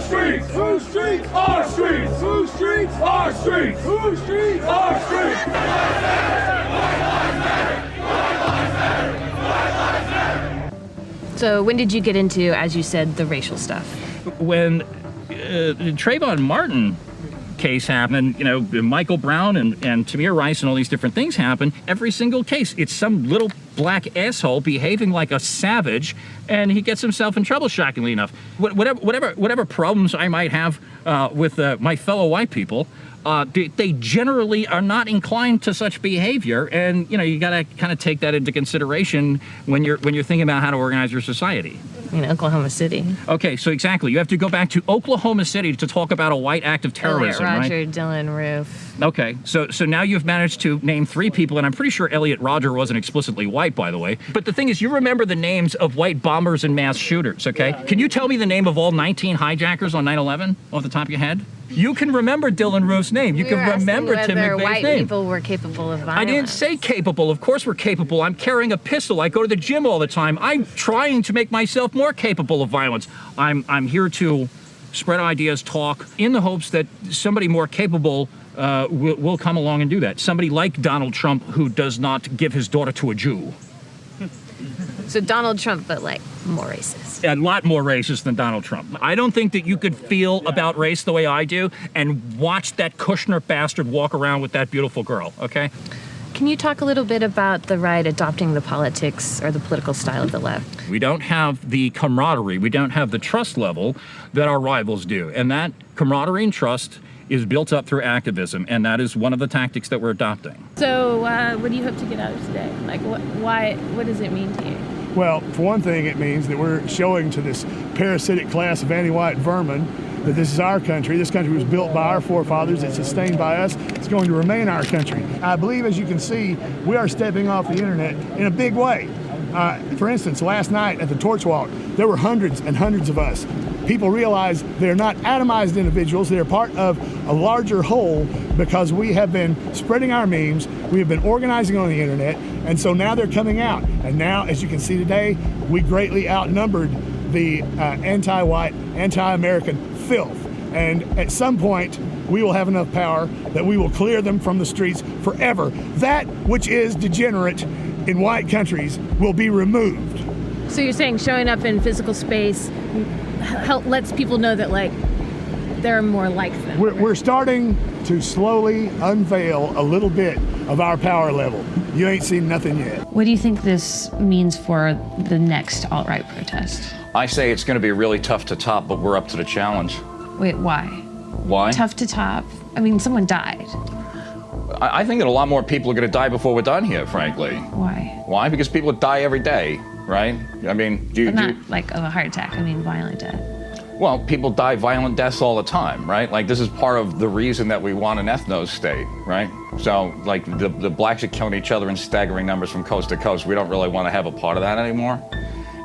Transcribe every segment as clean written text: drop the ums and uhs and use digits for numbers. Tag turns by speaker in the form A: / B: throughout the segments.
A: streets? Whose streets? Our streets. Whose streets? Our streets. Whose streets? Our streets.
B: So when did you get into, as you said, the racial stuff?
C: When the Trayvon Martin case happened, you know, Michael Brown and Tamir Rice and all these different things happen, every single case, it's some little black asshole behaving like a savage, and he gets himself in trouble, shockingly enough. Whatever problems I might have with my fellow white people, they generally are not inclined to such behavior, and you know, you got to kind of take that into consideration when you're thinking about how to organize your society.
B: In Oklahoma City.
C: Okay, so exactly, you have to go back to Oklahoma City to talk about a white act of terrorism,
B: Elliot Rodger,
C: right?
B: Dylan Roof.
C: Okay, so now you've managed to name 3 people, and I'm pretty sure Elliot Rodger wasn't explicitly white, by the way. But the thing is, you remember the names of white bombers and mass shooters, okay? Yeah. Can you tell me the name of all 19 hijackers on 9/11 off the top of your head? You can remember Dylan Roof's name. You can remember Tim McVeigh's name.
B: White people were capable of violence.
C: I didn't say capable. Of course we're capable. I'm carrying a pistol. I go to the gym all the time. I'm trying to make myself more capable of violence. I'm here to spread ideas, talk, in the hopes that somebody more capable will come along and do that. Somebody like Donald Trump, who does not give his daughter to a Jew.
B: So Donald Trump, but like more racist.
C: A lot more racist than Donald Trump. I don't think that you could feel about race the way I do and watch that Kushner bastard walk around with that beautiful girl, okay?
B: Can you talk a little bit about the right adopting the politics or the political style of the left?
C: We don't have the camaraderie, we don't have the trust level that our rivals do. And that camaraderie and trust is built up through activism, and that is one of the tactics that we're adopting.
B: So what do you hope to get out of today? Like, what does it mean to you?
D: Well, for one thing, it means that we're showing to this parasitic class of anti-white vermin that this is our country. This country was built by our forefathers. It's sustained by us. It's going to remain our country. I believe, as you can see, we are stepping off the internet in a big way. For instance, last night at the Torch Walk, there were hundreds and hundreds of us. People realize they're not atomized individuals. They're part of a larger whole because we have been spreading our memes. We have been organizing on the internet. And so now they're coming out. And now, as you can see today, we greatly outnumbered the anti-white, anti-American filth. And at some point, we will have enough power that we will clear them from the streets forever. That which is degenerate in white countries will be removed.
B: So you're saying showing up in physical space lets people know that, like, they're more like them.
D: We're starting to slowly unveil a little bit of our power level. You ain't seen nothing yet.
B: What do you think this means for the next alt-right protest?
E: I say it's going to be really tough to top, but we're up to the challenge.
B: Wait, why?
E: Why?
B: Tough to top? I mean, someone died.
E: I think that a lot more people are going to die before we're done here, frankly.
B: Why?
E: Why? Because people die every day, right? I mean,
B: but not like of a heart attack. I mean, violent death.
E: Well, people die violent deaths all the time, right? Like, this is part of the reason that we want an ethno state, right? So, like, the blacks are killing each other in staggering numbers from coast to coast. We don't really want to have a part of that anymore.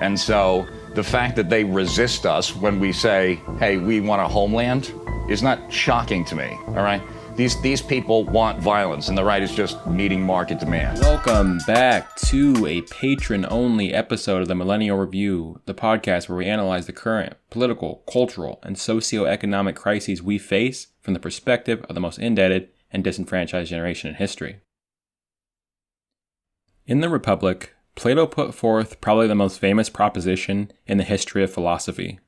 E: And so, the fact that they resist us when we say, hey, we want a homeland, is not shocking to me, all right? These people want violence, and the right is just meeting market demand.
F: Welcome back to a patron-only episode of the Millennial-Review, the podcast where we analyze the current political, cultural, and socioeconomic crises we face from the perspective of the most indebted and disenfranchised generation in history. In the Republic, Plato put forth probably the most famous proposition in the history of philosophy,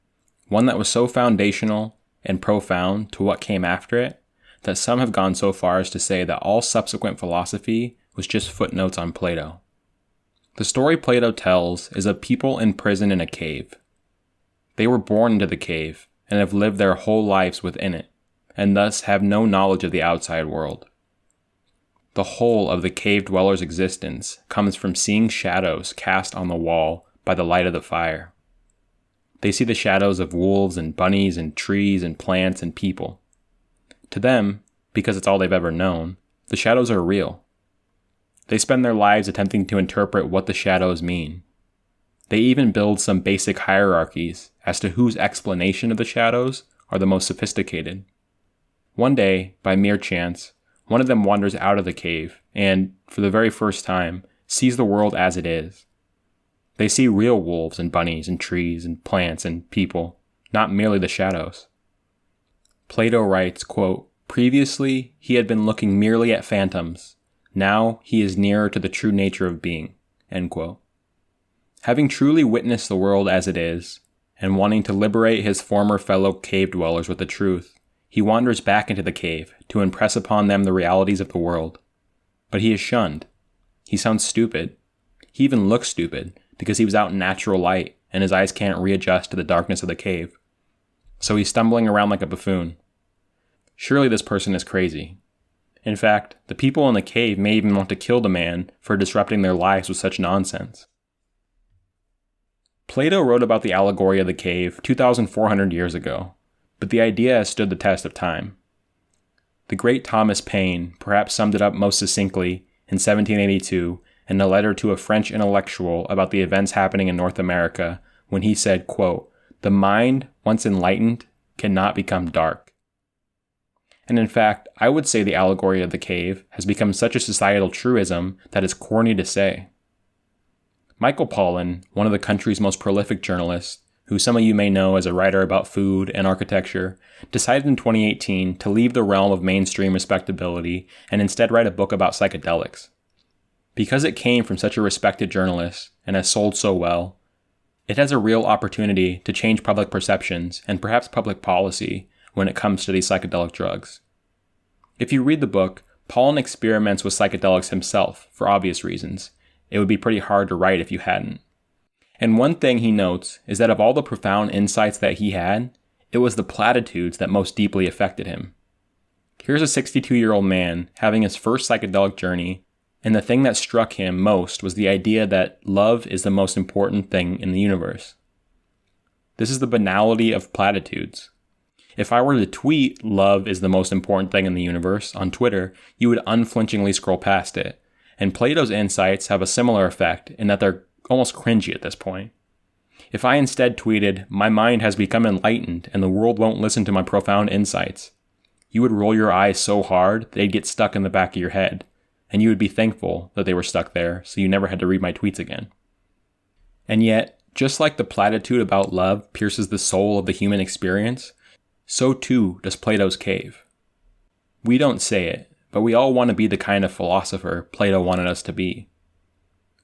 F: one that was so foundational and profound to what came after it, that some have gone so far as to say that all subsequent philosophy was just footnotes on Plato. The story Plato tells is of people imprisoned in a cave. They were born into the cave and have lived their whole lives within it, and thus have no knowledge of the outside world. The whole of the cave dweller's existence comes from seeing shadows cast on the wall by the light of the fire. They see the shadows of wolves and bunnies and trees and plants and people. To them, because it's all they've ever known, the shadows are real. They spend their lives attempting to interpret what the shadows mean. They even build some basic hierarchies as to whose explanation of the shadows are the most sophisticated. One day, by mere chance, one of them wanders out of the cave and, for the very first time, sees the world as it is. They see real wolves and bunnies and trees and plants and people, not merely the shadows. Plato writes, quote, "Previously, he had been looking merely at phantoms. Now he is nearer to the true nature of being." End quote. Having truly witnessed the world as it is, and wanting to liberate his former fellow cave dwellers with the truth, he wanders back into the cave to impress upon them the realities of the world. But he is shunned. He sounds stupid. He even looks stupid because he was out in natural light and his eyes can't readjust to the darkness of the cave. So he's stumbling around like a buffoon. Surely this person is crazy. In fact, the people in the cave may even want to kill the man for disrupting their lives with such nonsense. Plato wrote about the allegory of the cave 2,400 years ago, but the idea has stood the test of time. The great Thomas Paine perhaps summed it up most succinctly in 1782 in a letter to a French intellectual about the events happening in North America when he said, quote, "The mind, once enlightened, cannot become dark." And in fact, I would say the allegory of the cave has become such a societal truism that it's corny to say. Michael Pollan, one of the country's most prolific journalists, who some of you may know as a writer about food and architecture, decided in 2018 to leave the realm of mainstream respectability and instead write a book about psychedelics. Because it came from such a respected journalist and has sold so well, it has a real opportunity to change public perceptions and perhaps public policy when it comes to these psychedelic drugs. If you read the book, Pollan experiments with psychedelics himself for obvious reasons. It would be pretty hard to write if you hadn't. And one thing he notes is that of all the profound insights that he had, it was the platitudes that most deeply affected him. Here's a 62-year-old man having his first psychedelic journey, and the thing that struck him most was the idea that love is the most important thing in the universe. This is the banality of platitudes. If I were to tweet "love is the most important thing in the universe" on Twitter, you would unflinchingly scroll past it. And Plato's insights have a similar effect in that they're almost cringy at this point. If I instead tweeted, "My mind has become enlightened and the world won't listen to my profound insights," you would roll your eyes so hard they'd get stuck in the back of your head, and you would be thankful that they were stuck there so you never had to read my tweets again. And yet, just like the platitude about love pierces the soul of the human experience, so too does Plato's cave. We don't say it, but we all want to be the kind of philosopher Plato wanted us to be.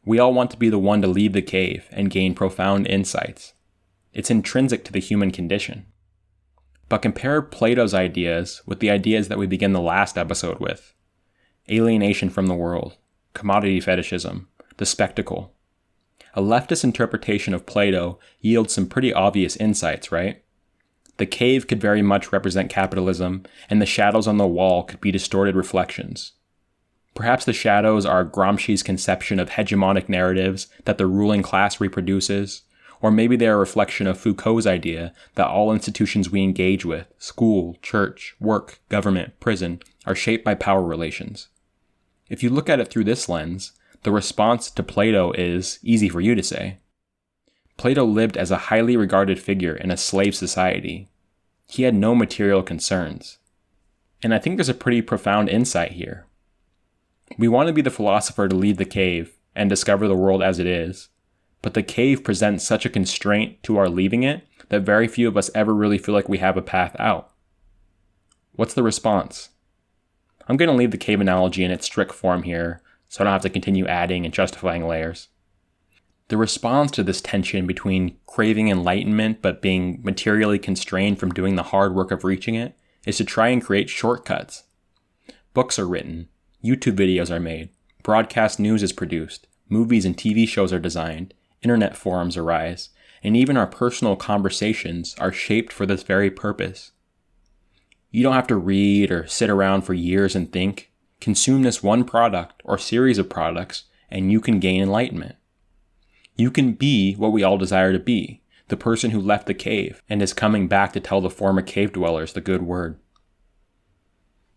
F: We all want to be the one to leave the cave and gain profound insights. It's intrinsic to the human condition. But compare Plato's ideas with the ideas that we begin the last episode with. Alienation from the world, commodity fetishism, the spectacle. A leftist interpretation of Plato yields some pretty obvious insights, right? The cave could very much represent capitalism, and the shadows on the wall could be distorted reflections. Perhaps the shadows are Gramsci's conception of hegemonic narratives that the ruling class reproduces, or maybe they are a reflection of Foucault's idea that all institutions we engage with, school, church, work, government, prison, are shaped by power relations. If you look at it through this lens, the response to Plato is easy for you to say. Plato lived as a highly regarded figure in a slave society. He had no material concerns. And I think there's a pretty profound insight here. We want to be the philosopher to leave the cave and discover the world as it is, but the cave presents such a constraint to our leaving it that very few of us ever really feel like we have a path out. What's the response? I'm going to leave the cave analogy in its strict form here, so I don't have to continue adding and justifying layers. The response to this tension between craving enlightenment but being materially constrained from doing the hard work of reaching it is to try and create shortcuts. Books are written, YouTube videos are made, broadcast news is produced, movies and TV shows are designed, internet forums arise, and even our personal conversations are shaped for this very purpose. You don't have to read or sit around for years and think. Consume this one product or series of products and you can gain enlightenment. You can be what we all desire to be, the person who left the cave and is coming back to tell the former cave dwellers the good word.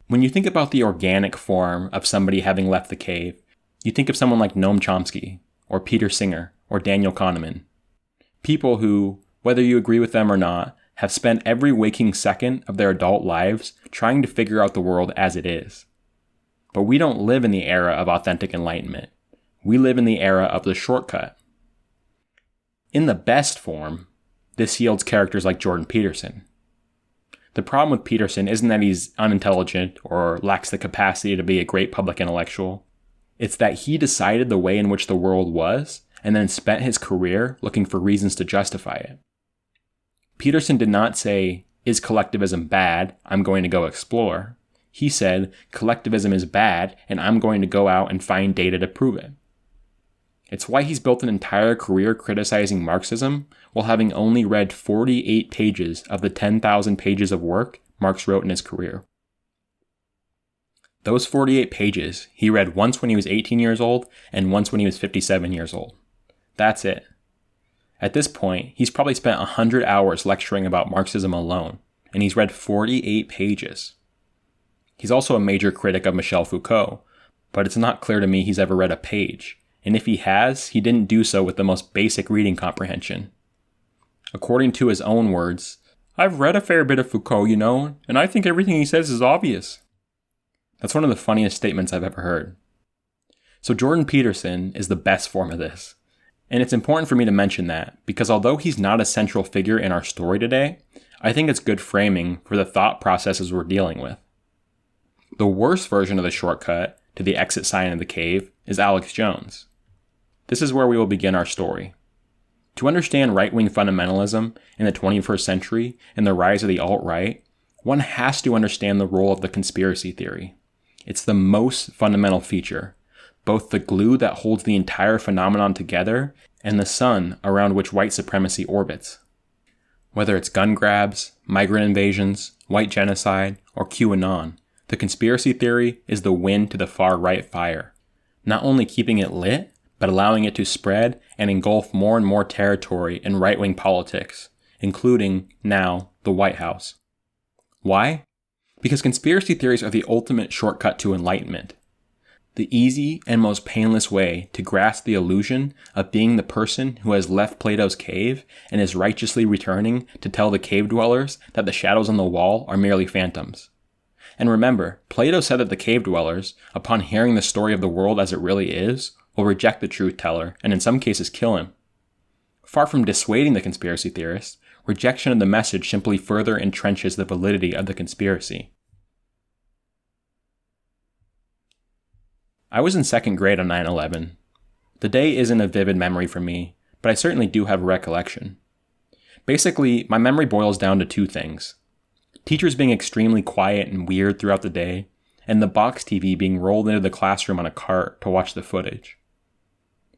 F: When you think about the organic form of somebody having left the cave, you think of someone like Noam Chomsky, or Peter Singer, or Daniel Kahneman. People who, whether you agree with them or not, have spent every waking second of their adult lives trying to figure out the world as it is. But we don't live in the era of authentic enlightenment. We live in the era of the shortcut. In the best form, this yields characters like Jordan Peterson. The problem with Peterson isn't that he's unintelligent or lacks the capacity to be a great public intellectual. It's that he decided the way in which the world was and then spent his career looking for reasons to justify it. Peterson did not say, "Is collectivism bad? I'm going to go explore." He said, "Collectivism is bad, and I'm going to go out and find data to prove it." It's why he's built an entire career criticizing Marxism while having only read 48 pages of the 10,000 pages of work Marx wrote in his career. Those 48 pages he read once when he was 18 years old and once when he was 57 years old. That's it. At this point, he's probably spent 100 hours lecturing about Marxism alone, and he's read 48 pages. He's also a major critic of Michel Foucault, but it's not clear to me he's ever read a page, and if he has, he didn't do so with the most basic reading comprehension. According to his own words, "I've read a fair bit of Foucault, and I think everything he says is obvious." That's one of the funniest statements I've ever heard. So Jordan Peterson is the best form of this. And it's important for me to mention that, because although he's not a central figure in our story today, I think it's good framing for the thought processes we're dealing with. The worst version of the shortcut to the exit sign of the cave is Alex Jones. This is where we will begin our story. To understand right-wing fundamentalism in the 21st century and the rise of the alt-right, one has to understand the role of the conspiracy theory. It's the most fundamental feature, both the glue that holds the entire phenomenon together and the sun around which white supremacy orbits. Whether it's gun grabs, migrant invasions, white genocide, or QAnon, the conspiracy theory is the wind to the far-right fire, not only keeping it lit, but allowing it to spread and engulf more and more territory in right-wing politics, including, now, the White House. Why? Because conspiracy theories are the ultimate shortcut to enlightenment. The easy and most painless way to grasp the illusion of being the person who has left Plato's cave and is righteously returning to tell the cave dwellers that the shadows on the wall are merely phantoms. And remember, Plato said that the cave dwellers, upon hearing the story of the world as it really is, will reject the truth teller and in some cases kill him. Far from dissuading the conspiracy theorists, rejection of the message simply further entrenches the validity of the conspiracy. I was in second grade on 9/11. The day isn't a vivid memory for me, but I certainly do have a recollection. Basically, my memory boils down to two things. Teachers being extremely quiet and weird throughout the day, and the box TV being rolled into the classroom on a cart to watch the footage.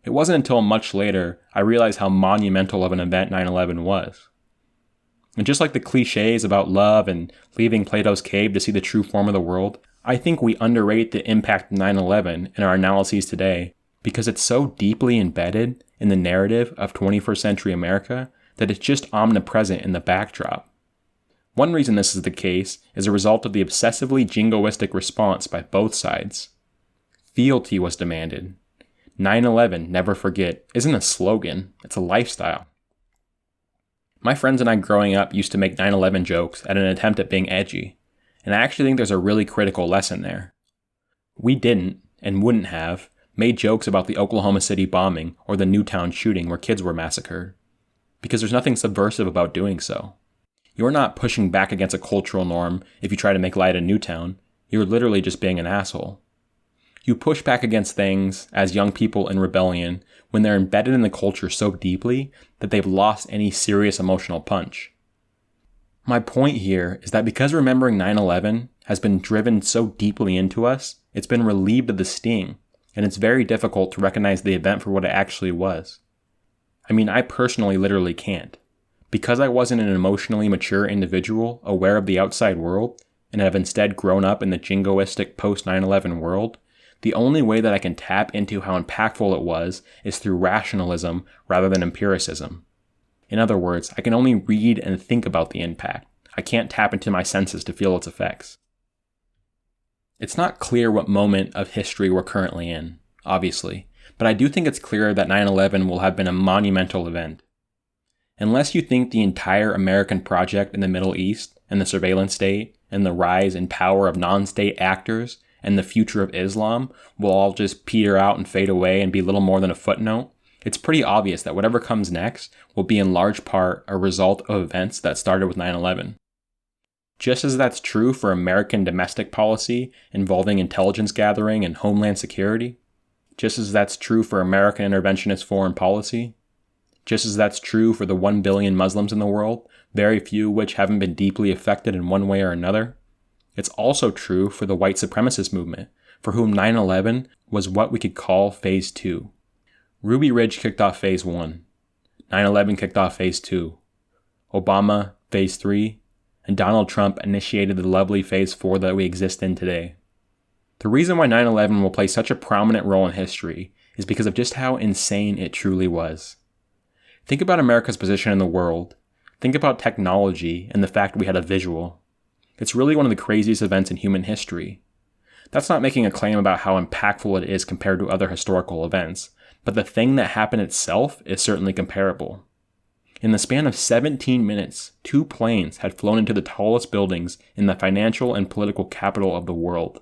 F: It wasn't until much later I realized how monumental of an event 9/11 was. And just like the cliches about love and leaving Plato's cave to see the true form of the world, I think we underrate the impact of 9/11 in our analyses today because it's so deeply embedded in the narrative of 21st century America that it's just omnipresent in the backdrop. One reason this is the case is a result of the obsessively jingoistic response by both sides. Fealty was demanded. 9/11, never forget, isn't a slogan, it's a lifestyle. My friends and I growing up used to make 9/11 jokes at an attempt at being edgy, and I actually think there's a really critical lesson there. We didn't, and wouldn't have, made jokes about the Oklahoma City bombing or the Newtown shooting where kids were massacred, because there's nothing subversive about doing so. You're not pushing back against a cultural norm if you try to make light of Newtown, you're literally just being an asshole. You push back against things, as young people in rebellion, when they're embedded in the culture so deeply that they've lost any serious emotional punch. My point here is that because remembering 9/11 has been driven so deeply into us, it's been relieved of the sting, and it's very difficult to recognize the event for what it actually was. I mean, I personally literally can't. Because I wasn't an emotionally mature individual aware of the outside world, and have instead grown up in the jingoistic post-9/11 world, the only way that I can tap into how impactful it was is through rationalism rather than empiricism. In other words, I can only read and think about the impact. I can't tap into my senses to feel its effects. It's not clear what moment of history we're currently in, obviously, but I do think it's clear that 9/11 will have been a monumental event. Unless you think the entire American project in the Middle East and the surveillance state and the rise and power of non-state actors and the future of Islam will all just peter out and fade away and be little more than a footnote, it's pretty obvious that whatever comes next will be in large part a result of events that started with 9/11. Just as that's true for American domestic policy involving intelligence gathering and homeland security, just as that's true for American interventionist foreign policy, just as that's true for the 1 billion Muslims in the world, very few which haven't been deeply affected in one way or another, it's also true for the white supremacist movement, for whom 9/11 was what we could call Phase 2. Ruby Ridge kicked off Phase 1. 9/11 kicked off Phase 2. Obama, Phase 3. And Donald Trump initiated the lovely Phase 4 that we exist in today. The reason why 9/11 will play such a prominent role in history is because of just how insane it truly was. Think about America's position in the world. Think about technology and the fact we had a visual. It's really one of the craziest events in human history. That's not making a claim about how impactful it is compared to other historical events, but the thing that happened itself is certainly comparable. In the span of 17 minutes, 2 planes had flown into the tallest buildings in the financial and political capital of the world.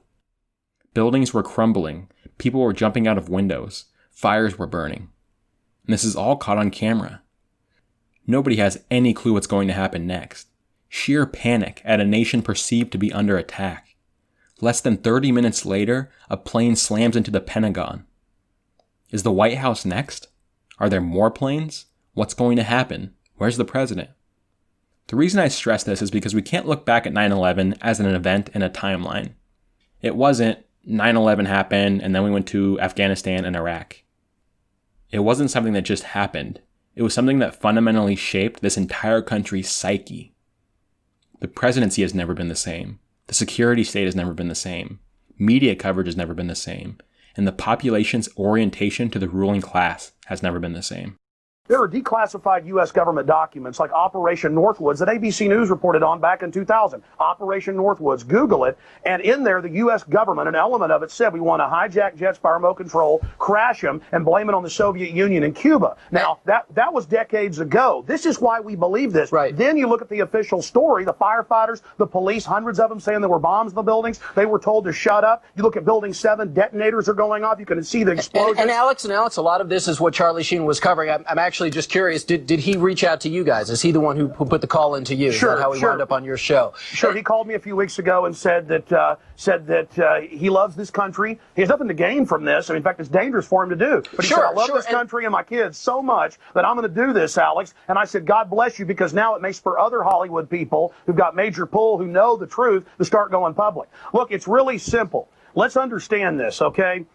F: Buildings were crumbling, people were jumping out of windows, fires were burning. And this is all caught on camera. Nobody has any clue what's going to happen next. Sheer panic at a nation perceived to be under attack. Less than 30 minutes later, a plane slams into the Pentagon. Is the White House next? Are there more planes? What's going to happen? Where's the president? The reason I stress this is because we can't look back at 9/11 as an event in a timeline. It wasn't 9/11 happened and then we went to Afghanistan and Iraq. It wasn't something that just happened. It was something that fundamentally shaped this entire country's psyche. The presidency has never been the same. The security state has never been the same. Media coverage has never been the same. And the population's orientation to the ruling class has never been the same.
G: There are declassified U.S. government documents like Operation Northwoods that ABC News reported on back in 2000. Operation Northwoods, Google it, and in there the U.S. government, an element of it said we want to hijack jets by remote control, crash them, and blame it on the Soviet Union and Cuba. Now, that was decades ago. This is why we believe this.
H: Right.
G: Then you look at the official story, the firefighters, the police, hundreds of them saying there were bombs in the buildings. They were told to shut up. You look at Building 7, detonators are going off. You can see the explosions.
H: And Alex, a lot of this is what Charlie Sheen was covering. I'm actually just curious, did he reach out to you guys? Is he the one who put the call into you?
G: Sure,
H: is that how he wound up on your show?
G: Sure. He called me a few weeks ago and said that he loves this country. He has nothing to gain from this. I mean, in fact, it's dangerous for him to do. But he said, I love this country and my kids so much that I'm going to do this, Alex. And I said, God bless you, because now it makes for other Hollywood people who've got major pull, who know the truth, to start going public. Look, it's really simple. Let's understand this, okay?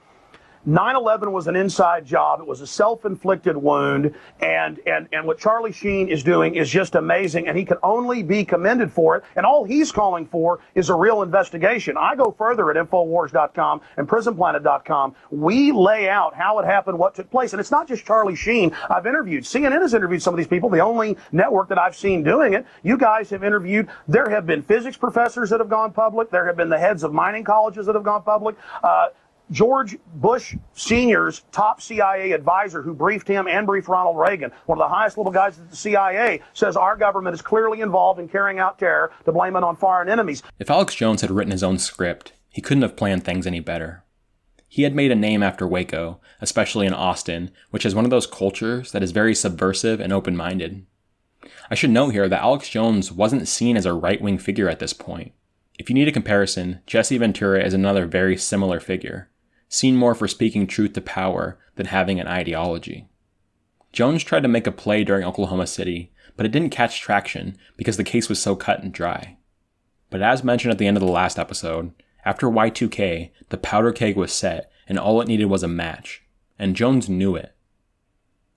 G: 9/11 was an inside job. It was a self-inflicted wound, and what Charlie Sheen is doing is just amazing, and he can only be commended for it. And all he's calling for is a real investigation. I go further at Infowars.com and PrisonPlanet.com. We lay out how it happened, what took place, and it's not just Charlie Sheen. I've interviewed. CNN has interviewed some of these people. The only network that I've seen doing it. You guys have interviewed. There have been physics professors that have gone public. There have been the heads of mining colleges that have gone public. George Bush Sr.'s top CIA advisor who briefed him and briefed Ronald Reagan, one of the highest level guys at the CIA, says our government is clearly involved in carrying out terror to blame it on foreign enemies.
F: If Alex Jones had written his own script, he couldn't have planned things any better. He had made a name after Waco, especially in Austin, which is one of those cultures that is very subversive and open-minded. I should note here that Alex Jones wasn't seen as a right-wing figure at this point. If you need a comparison, Jesse Ventura is another very similar figure, seen more for speaking truth to power than having an ideology. Jones tried to make a play during Oklahoma City, but it didn't catch traction because the case was so cut and dry. But as mentioned at the end of the last episode, after Y2K, the powder keg was set and all it needed was a match, and Jones knew it.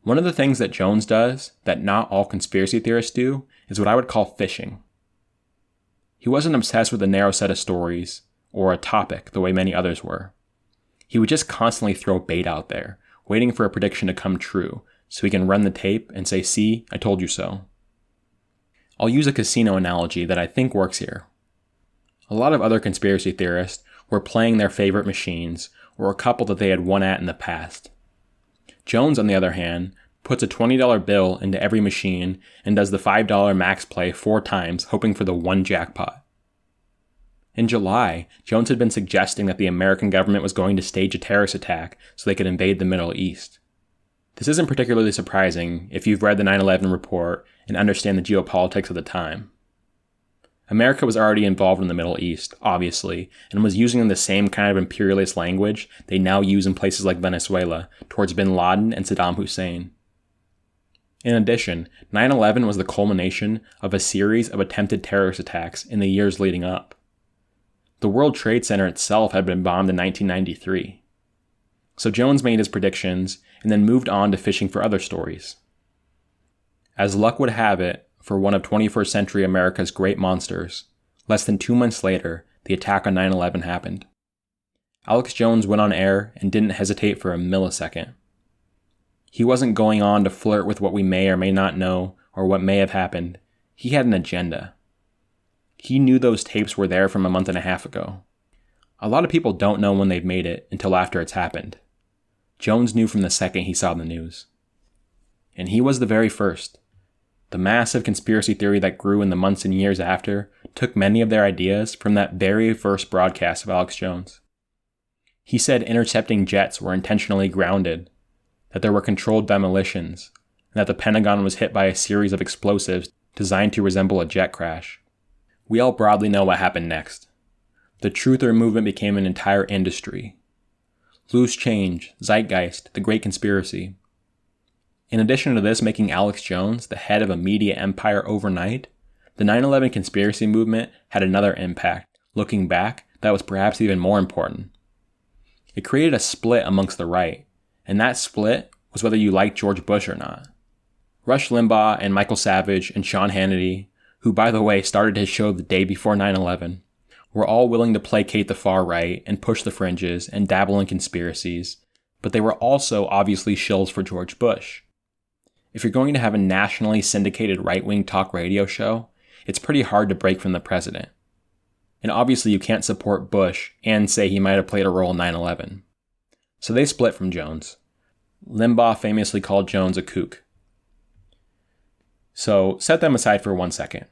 F: One of the things that Jones does that not all conspiracy theorists do is what I would call fishing. He wasn't obsessed with a narrow set of stories or a topic the way many others were. He would just constantly throw bait out there, waiting for a prediction to come true, so he can run the tape and say, see, I told you so. I'll use a casino analogy that I think works here. A lot of other conspiracy theorists were playing their favorite machines, or a couple that they had won at in the past. Jones, on the other hand, puts a $20 bill into every machine and does the $5 max play 4 times, hoping for the one jackpot. In July, Jones had been suggesting that the American government was going to stage a terrorist attack so they could invade the Middle East. This isn't particularly surprising if you've read the 9/11 report and understand the geopolitics of the time. America was already involved in the Middle East, obviously, and was using the same kind of imperialist language they now use in places like Venezuela towards bin Laden and Saddam Hussein. In addition, 9/11 was the culmination of a series of attempted terrorist attacks in the years leading up. The World Trade Center itself had been bombed in 1993. So Jones made his predictions and then moved on to fishing for other stories. As luck would have it, for one of 21st century America's great monsters, less than 2 months later, the attack on 9/11 happened. Alex Jones went on air and didn't hesitate for a millisecond. He wasn't going on to flirt with what we may or may not know or what may have happened. He had an agenda. He knew those tapes were there from a month and a half ago. A lot of people don't know when they've made it until after it's happened. Jones knew from the second he saw the news. And he was the very first. The massive conspiracy theory that grew in the months and years after took many of their ideas from that very first broadcast of Alex Jones. He said intercepting jets were intentionally grounded, that there were controlled demolitions, and that the Pentagon was hit by a series of explosives designed to resemble a jet crash. We all broadly know what happened next. The truther movement became an entire industry. Loose change, zeitgeist, the great conspiracy. In addition to this making Alex Jones the head of a media empire overnight, the 9/11 conspiracy movement had another impact, looking back, that was perhaps even more important. It created a split amongst the right, and that split was whether you liked George Bush or not. Rush Limbaugh and Michael Savage and Sean Hannity, who by the way started his show the day before 9/11, were all willing to placate the far right and push the fringes and dabble in conspiracies, but they were also obviously shills for George Bush. If you're going to have a nationally syndicated right-wing talk radio show, it's pretty hard to break from the president. And obviously you can't support Bush and say he might have played a role in 9/11. So they split from Jones. Limbaugh famously called Jones a kook. So set them aside for 1 second.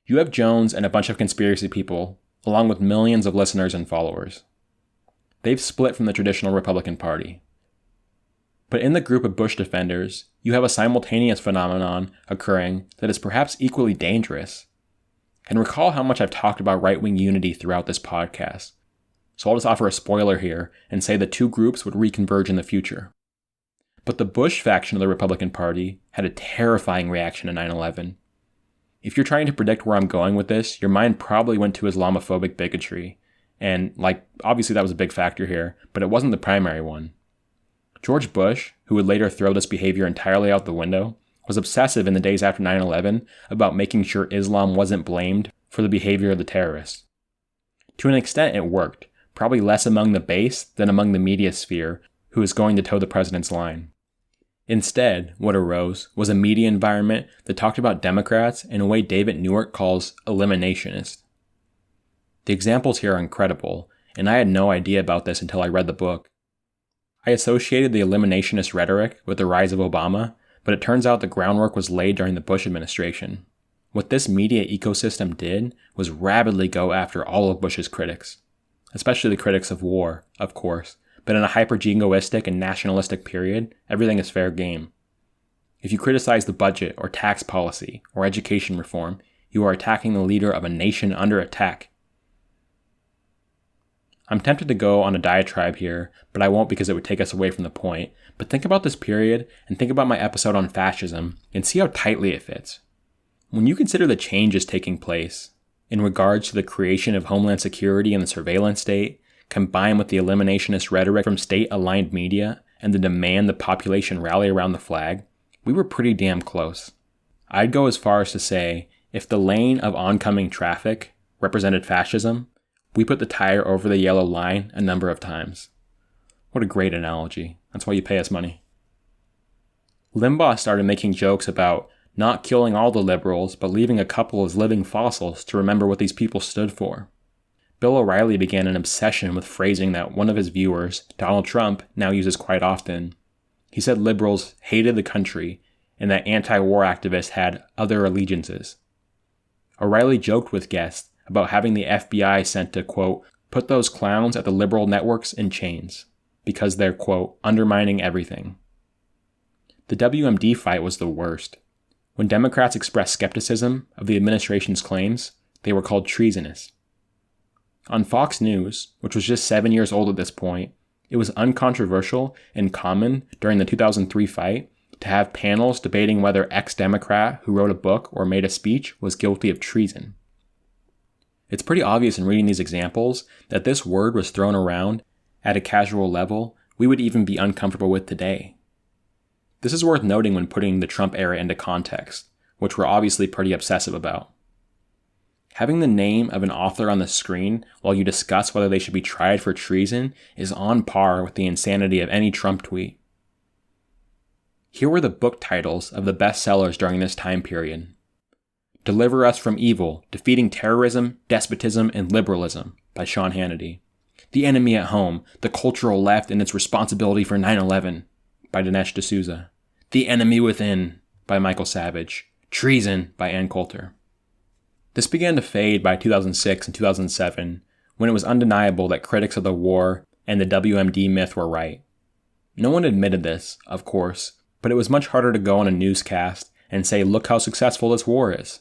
F: You have Jones and a bunch of conspiracy people, along with millions of listeners and followers. They've split from the traditional Republican Party. But in the group of Bush defenders, you have a simultaneous phenomenon occurring that is perhaps equally dangerous. And recall how much I've talked about right-wing unity throughout this podcast. So I'll just offer a spoiler here and say the two groups would reconverge in the future. But the Bush faction of the Republican Party had a terrifying reaction to 9/11. If you're trying to predict where I'm going with this, your mind probably went to Islamophobic bigotry. And, obviously that was a big factor here, but it wasn't the primary one. George Bush, who would later throw this behavior entirely out the window, was obsessive in the days after 9/11 about making sure Islam wasn't blamed for the behavior of the terrorists. To an extent, it worked, probably less among the base than among the media sphere, who was going to toe the president's line. Instead, what arose was a media environment that talked about Democrats in a way David Newark calls eliminationist. The examples here are incredible, and I had no idea about this until I read the book. I associated the eliminationist rhetoric with the rise of Obama, but it turns out the groundwork was laid during the Bush administration. What this media ecosystem did was rabidly go after all of Bush's critics, especially the critics of war, of course, but in a hyper-jingoistic and nationalistic period, everything is fair game. If you criticize the budget or tax policy or education reform, you are attacking the leader of a nation under attack. I'm tempted to go on a diatribe here, but I won't because it would take us away from the point. But think about this period and think about my episode on fascism and see how tightly it fits. When you consider the changes taking place in regards to the creation of Homeland Security and the surveillance state, combined with the eliminationist rhetoric from state-aligned media and the demand the population rally around the flag, we were pretty damn close. I'd go as far as to say, if the lane of oncoming traffic represented fascism, we put the tire over the yellow line a number of times. What a great analogy. That's why you pay us money. Limbaugh started making jokes about not killing all the liberals, but leaving a couple as living fossils to remember what these people stood for. Bill O'Reilly began an obsession with phrasing that one of his viewers, Donald Trump, now uses quite often. He said liberals hated the country and that anti-war activists had other allegiances. O'Reilly joked with guests about having the FBI sent to, quote, put those clowns at the liberal networks in chains, because they're, quote, undermining everything. The WMD fight was the worst. When Democrats expressed skepticism of the administration's claims, They were called treasonous. On Fox News, which was just 7 years old at this point, it was uncontroversial and common during the 2003 fight to have panels debating whether ex-Democrat who wrote a book or made a speech was guilty of treason. It's pretty obvious in reading these examples that this word was thrown around at a casual level we would even be uncomfortable with today. This is worth noting when putting the Trump era into context, which we're obviously pretty obsessive about. Having the name of an author on the screen while you discuss whether they should be tried for treason is on par with the insanity of any Trump tweet. Here were the book titles of the bestsellers during this time period. Deliver Us from Evil, Defeating Terrorism, Despotism, and Liberalism by Sean Hannity. The Enemy at Home, The Cultural Left and Its Responsibility for 9/11 by Dinesh D'Souza. The Enemy Within by Michael Savage. Treason by Ann Coulter. This began to fade by 2006 and 2007, when it was undeniable that critics of the war and the WMD myth were right. No one admitted this, of course, but it was much harder to go on a newscast and say, look how successful this war is.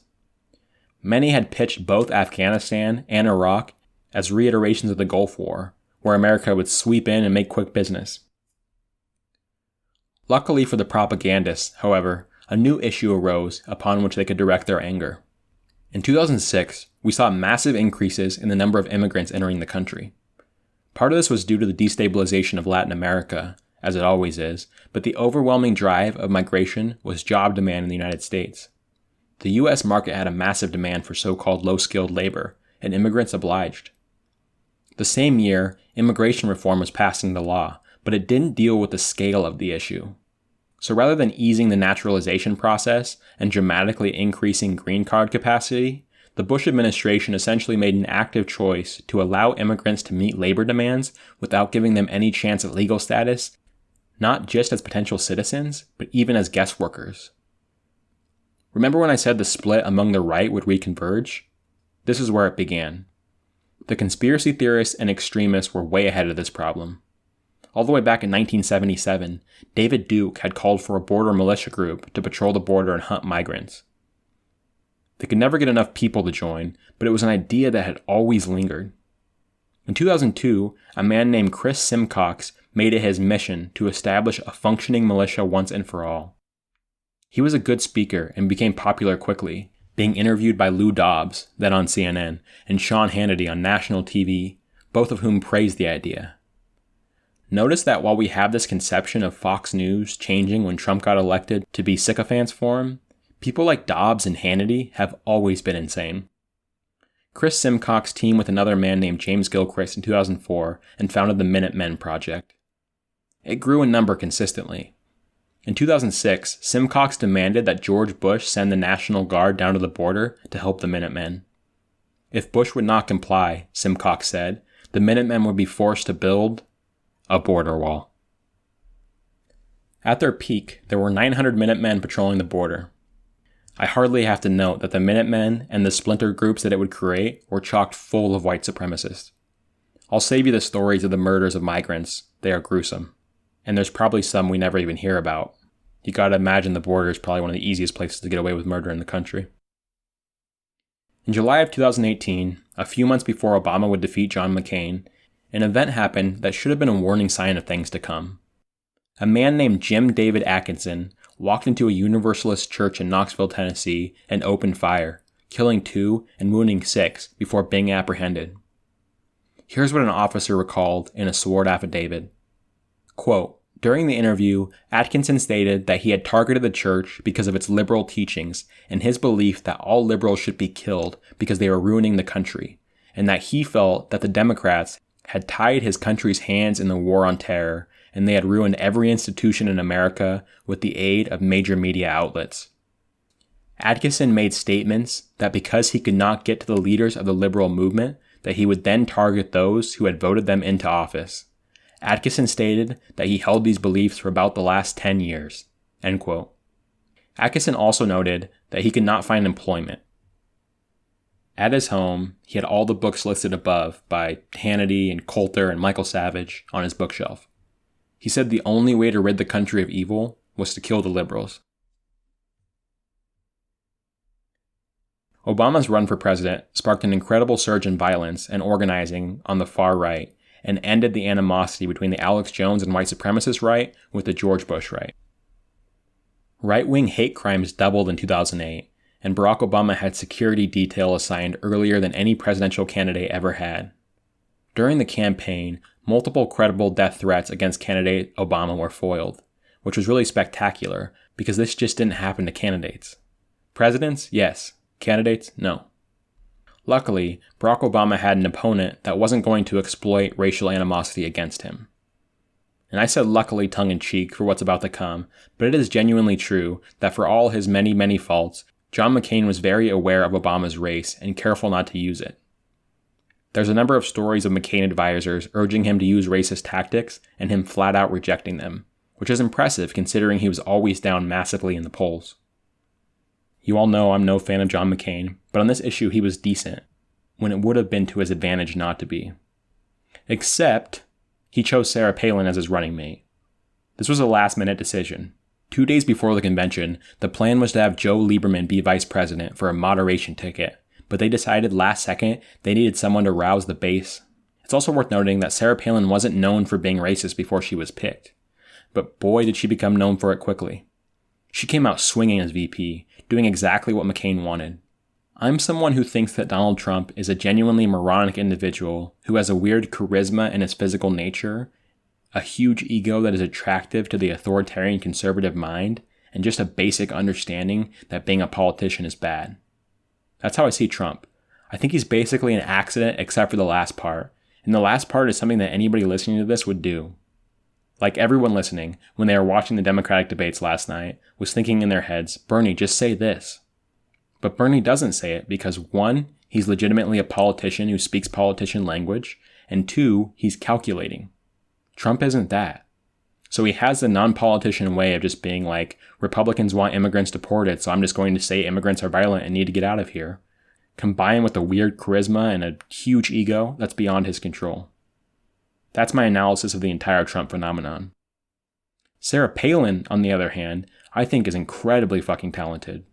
F: Many had pitched both Afghanistan and Iraq as reiterations of the Gulf War, where America would sweep in and make quick business. Luckily for the propagandists, however, a new issue arose upon which they could direct their anger. In 2006, we saw massive increases in the number of immigrants entering the country. Part of this was due to the destabilization of Latin America, as it always is, but the overwhelming drive of migration was job demand in the United States. The U.S. market had a massive demand for so-called low-skilled labor, and immigrants obliged. The same year, immigration reform was passed into law, but it didn't deal with the scale of the issue. So rather than easing the naturalization process and dramatically increasing green card capacity, the Bush administration essentially made an active choice to allow immigrants to meet labor demands without giving them any chance at legal status, not just as potential citizens, but even as guest workers. Remember when I said the split among the right would reconverge? This is where it began. The conspiracy theorists and extremists were way ahead of this problem. All the way back in 1977, David Duke had called for a border militia group to patrol the border and hunt migrants. They could never get enough people to join, but it was an idea that had always lingered. In 2002, a man named Chris Simcox made it his mission to establish a functioning militia once and for all. He was a good speaker and became popular quickly, being interviewed by Lou Dobbs, then on CNN, and Sean Hannity on national TV, both of whom praised the idea. Notice that while we have this conception of Fox News changing when Trump got elected to be sycophants for him, people like Dobbs and Hannity have always been insane. Chris Simcox teamed with another man named James Gilchrist in 2004 and founded the Minutemen Project. It grew in number consistently. In 2006, Simcox demanded that George Bush send the National Guard down to the border to help the Minutemen. If Bush would not comply, Simcox said, the Minutemen would be forced to build a border wall. At their peak, there were 900 Minutemen patrolling the border. I hardly have to note that the Minutemen and the splinter groups that it would create were chock full of white supremacists. I'll save you the stories of the murders of migrants. They are gruesome. And there's probably some we never even hear about. You gotta imagine the border is probably one of the easiest places to get away with murder in the country. In July of 2018, a few months before Obama would defeat John McCain, an event happened that should have been a warning sign of things to come. A man named Jim David Atkinson walked into a Universalist church in Knoxville, Tennessee, and opened fire, killing 2 and wounding 6 before being apprehended. Here's what an officer recalled in a sworn affidavit. Quote, during the interview, Atkinson stated that he had targeted the church because of its liberal teachings and his belief that all liberals should be killed because they were ruining the country, and that he felt that the Democrats had tied his country's hands in the war on terror, and they had ruined every institution in America with the aid of major media outlets. Atkinson made statements that because he could not get to the leaders of the liberal movement, that he would then target those who had voted them into office. Atkinson stated that he held these beliefs for about the last 10 years. End quote. Atkinson also noted that he could not find employment. At his home, he had all the books listed above by Hannity and Coulter and Michael Savage on his bookshelf. He said the only way to rid the country of evil was to kill the liberals. Obama's run for president sparked an incredible surge in violence and organizing on the far right, and ended the animosity between the Alex Jones and white supremacist right with the George Bush right. Right-wing hate crimes doubled in 2008, and Barack Obama had security detail assigned earlier than any presidential candidate ever had. During the campaign, multiple credible death threats against candidate Obama were foiled, which was really spectacular because this just didn't happen to candidates. Presidents, yes. Candidates, no. Luckily, Barack Obama had an opponent that wasn't going to exploit racial animosity against him. And I said luckily tongue-in-cheek for what's about to come, but it is genuinely true that for all his many, many faults, John McCain was very aware of Obama's race and careful not to use it. There's a number of stories of McCain advisors urging him to use racist tactics and him flat out rejecting them, which is impressive considering he was always down massively in the polls. You all know I'm no fan of John McCain, but on this issue he was decent, when it would have been to his advantage not to be. Except, he chose Sarah Palin as his running mate. This was a last-minute decision. 2 days before the convention, the plan was to have Joe Lieberman be vice president for a moderation ticket, but they decided last second they needed someone to rouse the base. It's also worth noting that Sarah Palin wasn't known for being racist before she was picked, but boy did she become known for it quickly. She came out swinging as VP, doing exactly what McCain wanted. I'm someone who thinks that Donald Trump is a genuinely moronic individual who has a weird charisma in his physical nature, a huge ego that is attractive to the authoritarian conservative mind, and just a basic understanding that being a politician is bad. That's how I see Trump. I think he's basically an accident except for the last part, and the last part is something that anybody listening to this would do. Like everyone listening, when they were watching the Democratic debates last night, was thinking in their heads, Bernie, just say this. But Bernie doesn't say it because 1, he's legitimately a politician who speaks politician language, and 2, he's calculating. Trump isn't that. So he has the non-politician way of just being like, Republicans want immigrants deported, so I'm just going to say immigrants are violent and need to get out of here. Combined with a weird charisma and a huge ego that's beyond his control. That's my analysis of the entire Trump phenomenon. Sarah Palin, on the other hand, I think is incredibly fucking talented.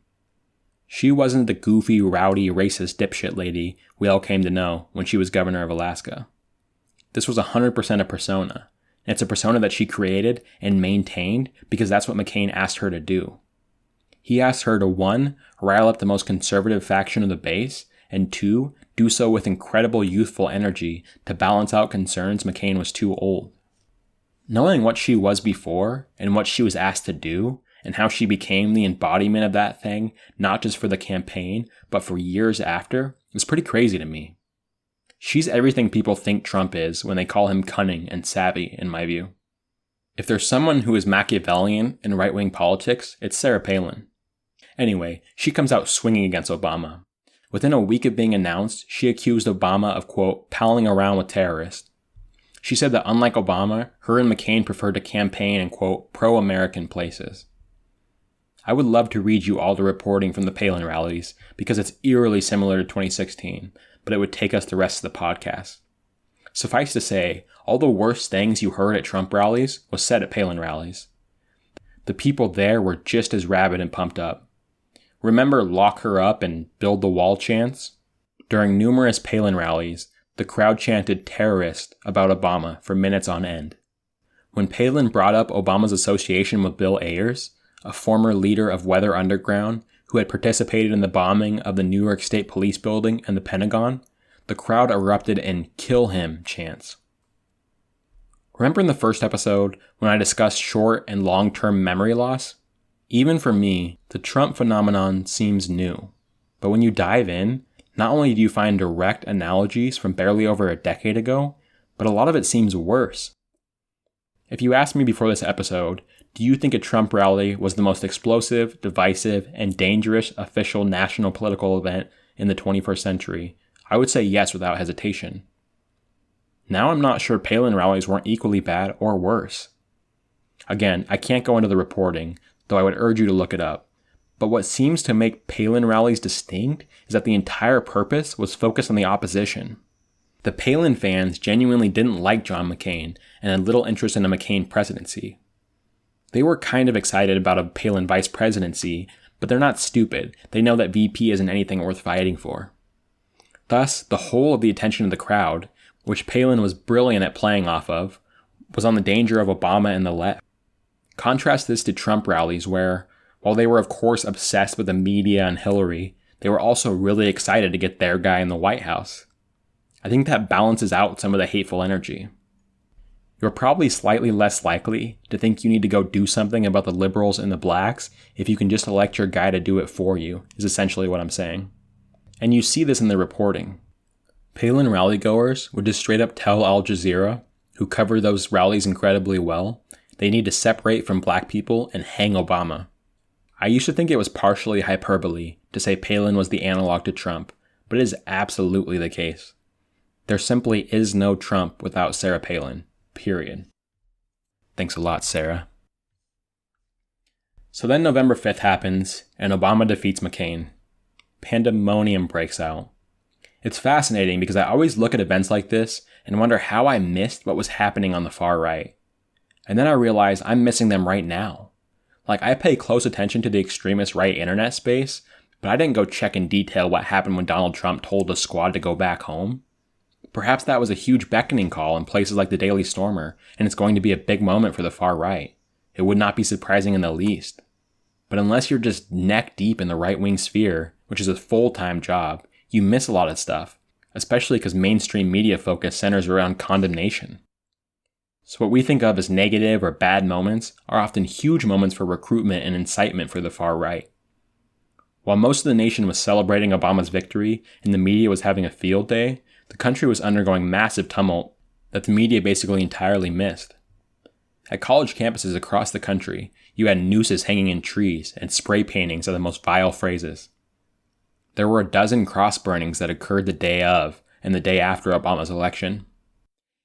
F: She wasn't the goofy, rowdy, racist dipshit lady we all came to know when she was governor of Alaska. This was 100% a persona, and it's a persona that she created and maintained because that's what McCain asked her to do. He asked her to 1, rile up the most conservative faction of the base, and 2, do so with incredible youthful energy to balance out concerns McCain was too old. Knowing what she was before and what she was asked to do, and how she became the embodiment of that thing, not just for the campaign, but for years after, is pretty crazy to me. She's everything people think Trump is when they call him cunning and savvy, in my view. If there's someone who is Machiavellian in right-wing politics, it's Sarah Palin. Anyway, she comes out swinging against Obama. Within a week of being announced, she accused Obama of, quote, palling around with terrorists. She said that unlike Obama, her and McCain preferred to campaign in, quote, pro-American places. I would love to read you all the reporting from the Palin rallies, because it's eerily similar to 2016, but it would take us the rest of the podcast. Suffice to say, all the worst things you heard at Trump rallies was said at Palin rallies. The people there were just as rabid and pumped up. Remember lock her up and build the wall chants? During numerous Palin rallies, the crowd chanted terrorist about Obama for minutes on end. When Palin brought up Obama's association with Bill Ayers, a former leader of Weather Underground who had participated in the bombing of the New York State Police Building and the Pentagon, the crowd erupted in kill him chants. Remember in the first episode when I discussed short and long-term memory loss? Even for me, the Trump phenomenon seems new. But when you dive in, not only do you find direct analogies from barely over a decade ago, but a lot of it seems worse. If you asked me before this episode, do you think a Trump rally was the most explosive, divisive, and dangerous official national political event in the 21st century, I would say yes without hesitation. Now I'm not sure Palin rallies weren't equally bad or worse. Again, I can't go into the reporting, though I would urge you to look it up. But what seems to make Palin rallies distinct is that the entire purpose was focused on the opposition. The Palin fans genuinely didn't like John McCain and had little interest in a McCain presidency. They were kind of excited about a Palin vice presidency, but they're not stupid. They know that VP isn't anything worth fighting for. Thus, the whole of the attention of the crowd, which Palin was brilliant at playing off of, was on the danger of Obama and the left. Contrast this to Trump rallies where, while they were of course obsessed with the media and Hillary, they were also really excited to get their guy in the White House. I think that balances out some of the hateful energy. You're probably slightly less likely to think you need to go do something about the liberals and the blacks if you can just elect your guy to do it for you, is essentially what I'm saying. And you see this in the reporting. Palin rally-goers would just straight up tell Al Jazeera, who cover those rallies incredibly well, they need to separate from black people and hang Obama. I used to think it was partially hyperbole to say Palin was the analog to Trump, but it is absolutely the case. There simply is no Trump without Sarah Palin. Period. Thanks a lot, Sarah. So then November 5th happens, and Obama defeats McCain. Pandemonium breaks out. It's fascinating because I always look at events like this and wonder how I missed what was happening on the far right. And then I realize I'm missing them right now. Like, I pay close attention to the extremist right internet space, but I didn't go check in detail what happened when Donald Trump told the squad to go back home. Perhaps that was a huge beckoning call in places like the Daily Stormer, and it's going to be a big moment for the far right. It would not be surprising in the least. But unless you're just neck deep in the right-wing sphere, which is a full-time job, you miss a lot of stuff, especially because mainstream media focus centers around condemnation. So what we think of as negative or bad moments are often huge moments for recruitment and incitement for the far right. While most of the nation was celebrating Obama's victory and the media was having a field day, the country was undergoing massive tumult that the media basically entirely missed. At college campuses across the country, you had nooses hanging in trees and spray paintings of the most vile phrases. There were a dozen cross burnings that occurred the day of and the day after Obama's election.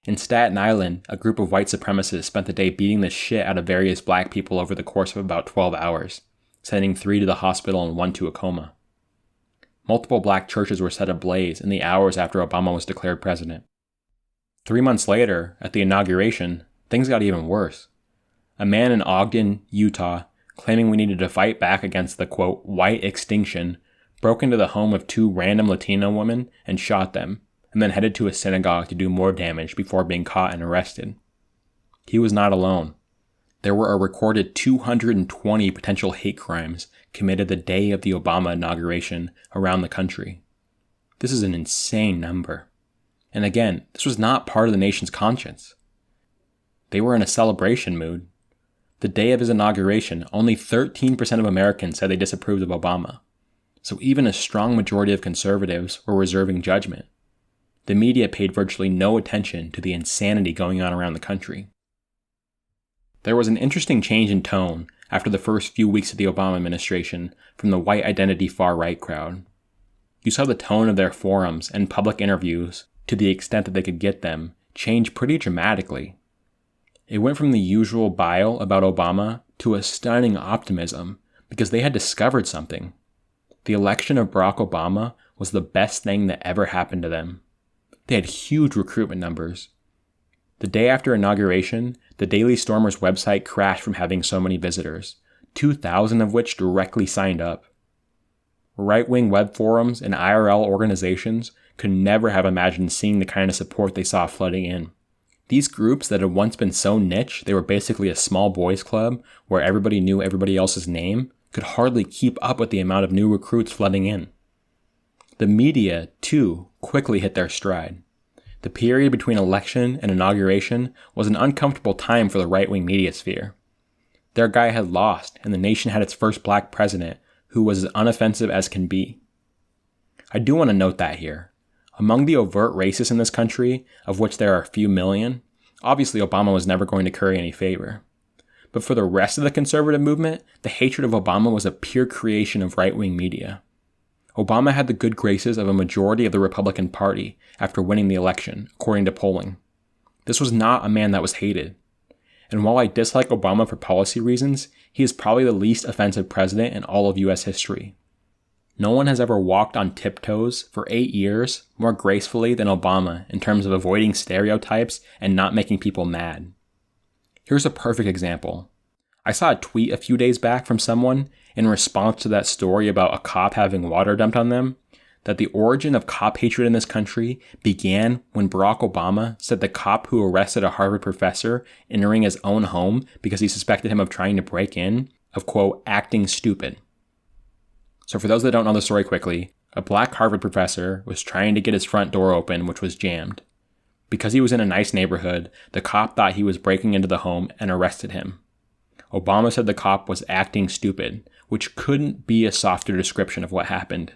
F: In Staten Island, a group of white supremacists spent the day beating the shit out of various black people over the course of about 12 hours, sending 3 to the hospital and 1 to a coma. Multiple black churches were set ablaze in the hours after Obama was declared president. 3 months later, at the inauguration, things got even worse. A man in Ogden, Utah, claiming we needed to fight back against the, quote, white extinction, broke into the home of 2 random Latino women and shot them, and then headed to a synagogue to do more damage before being caught and arrested. He was not alone. There were a recorded 220 potential hate crimes committed the day of the Obama inauguration around the country. This is an insane number. And again, this was not part of the nation's conscience. They were in a celebration mood. The day of his inauguration, only 13% of Americans said they disapproved of Obama. So even a strong majority of conservatives were reserving judgment. The media paid virtually no attention to the insanity going on around the country. There was an interesting change in tone after the first few weeks of the Obama administration from the white identity far-right crowd. You saw the tone of their forums and public interviews, to the extent that they could get them, change pretty dramatically. It went from the usual bile about Obama to a stunning optimism because they had discovered something. The election of Barack Obama was the best thing that ever happened to them. They had huge recruitment numbers. The day after inauguration, the Daily Stormer's website crashed from having so many visitors, 2,000 of which directly signed up. Right-wing web forums and IRL organizations could never have imagined seeing the kind of support they saw flooding in. These groups that had once been so niche they were basically a small boys club where everybody knew everybody else's name could hardly keep up with the amount of new recruits flooding in. The media, too, quickly hit their stride. The period between election and inauguration was an uncomfortable time for the right-wing media sphere. Their guy had lost, and the nation had its first black president, who was as unoffensive as can be. I do want to note that here. Among the overt racists in this country, of which there are a few million, obviously Obama was never going to curry any favor. But for the rest of the conservative movement, the hatred of Obama was a pure creation of right-wing media. Obama had the good graces of a majority of the Republican Party after winning the election, according to polling. This was not a man that was hated. And while I dislike Obama for policy reasons, he is probably the least offensive president in all of US history. No one has ever walked on tiptoes for 8 years more gracefully than Obama in terms of avoiding stereotypes and not making people mad. Here's a perfect example. I saw a tweet a few days back from someone in response to that story about a cop having water dumped on them, that the origin of cop hatred in this country began when Barack Obama said the cop who arrested a Harvard professor entering his own home because he suspected him of trying to break in, of quote, acting stupid. So for those that don't know the story quickly, a black Harvard professor was trying to get his front door open, which was jammed. Because he was in a nice neighborhood, the cop thought he was breaking into the home and arrested him. Obama said the cop was acting stupid, which couldn't be a softer description of what happened.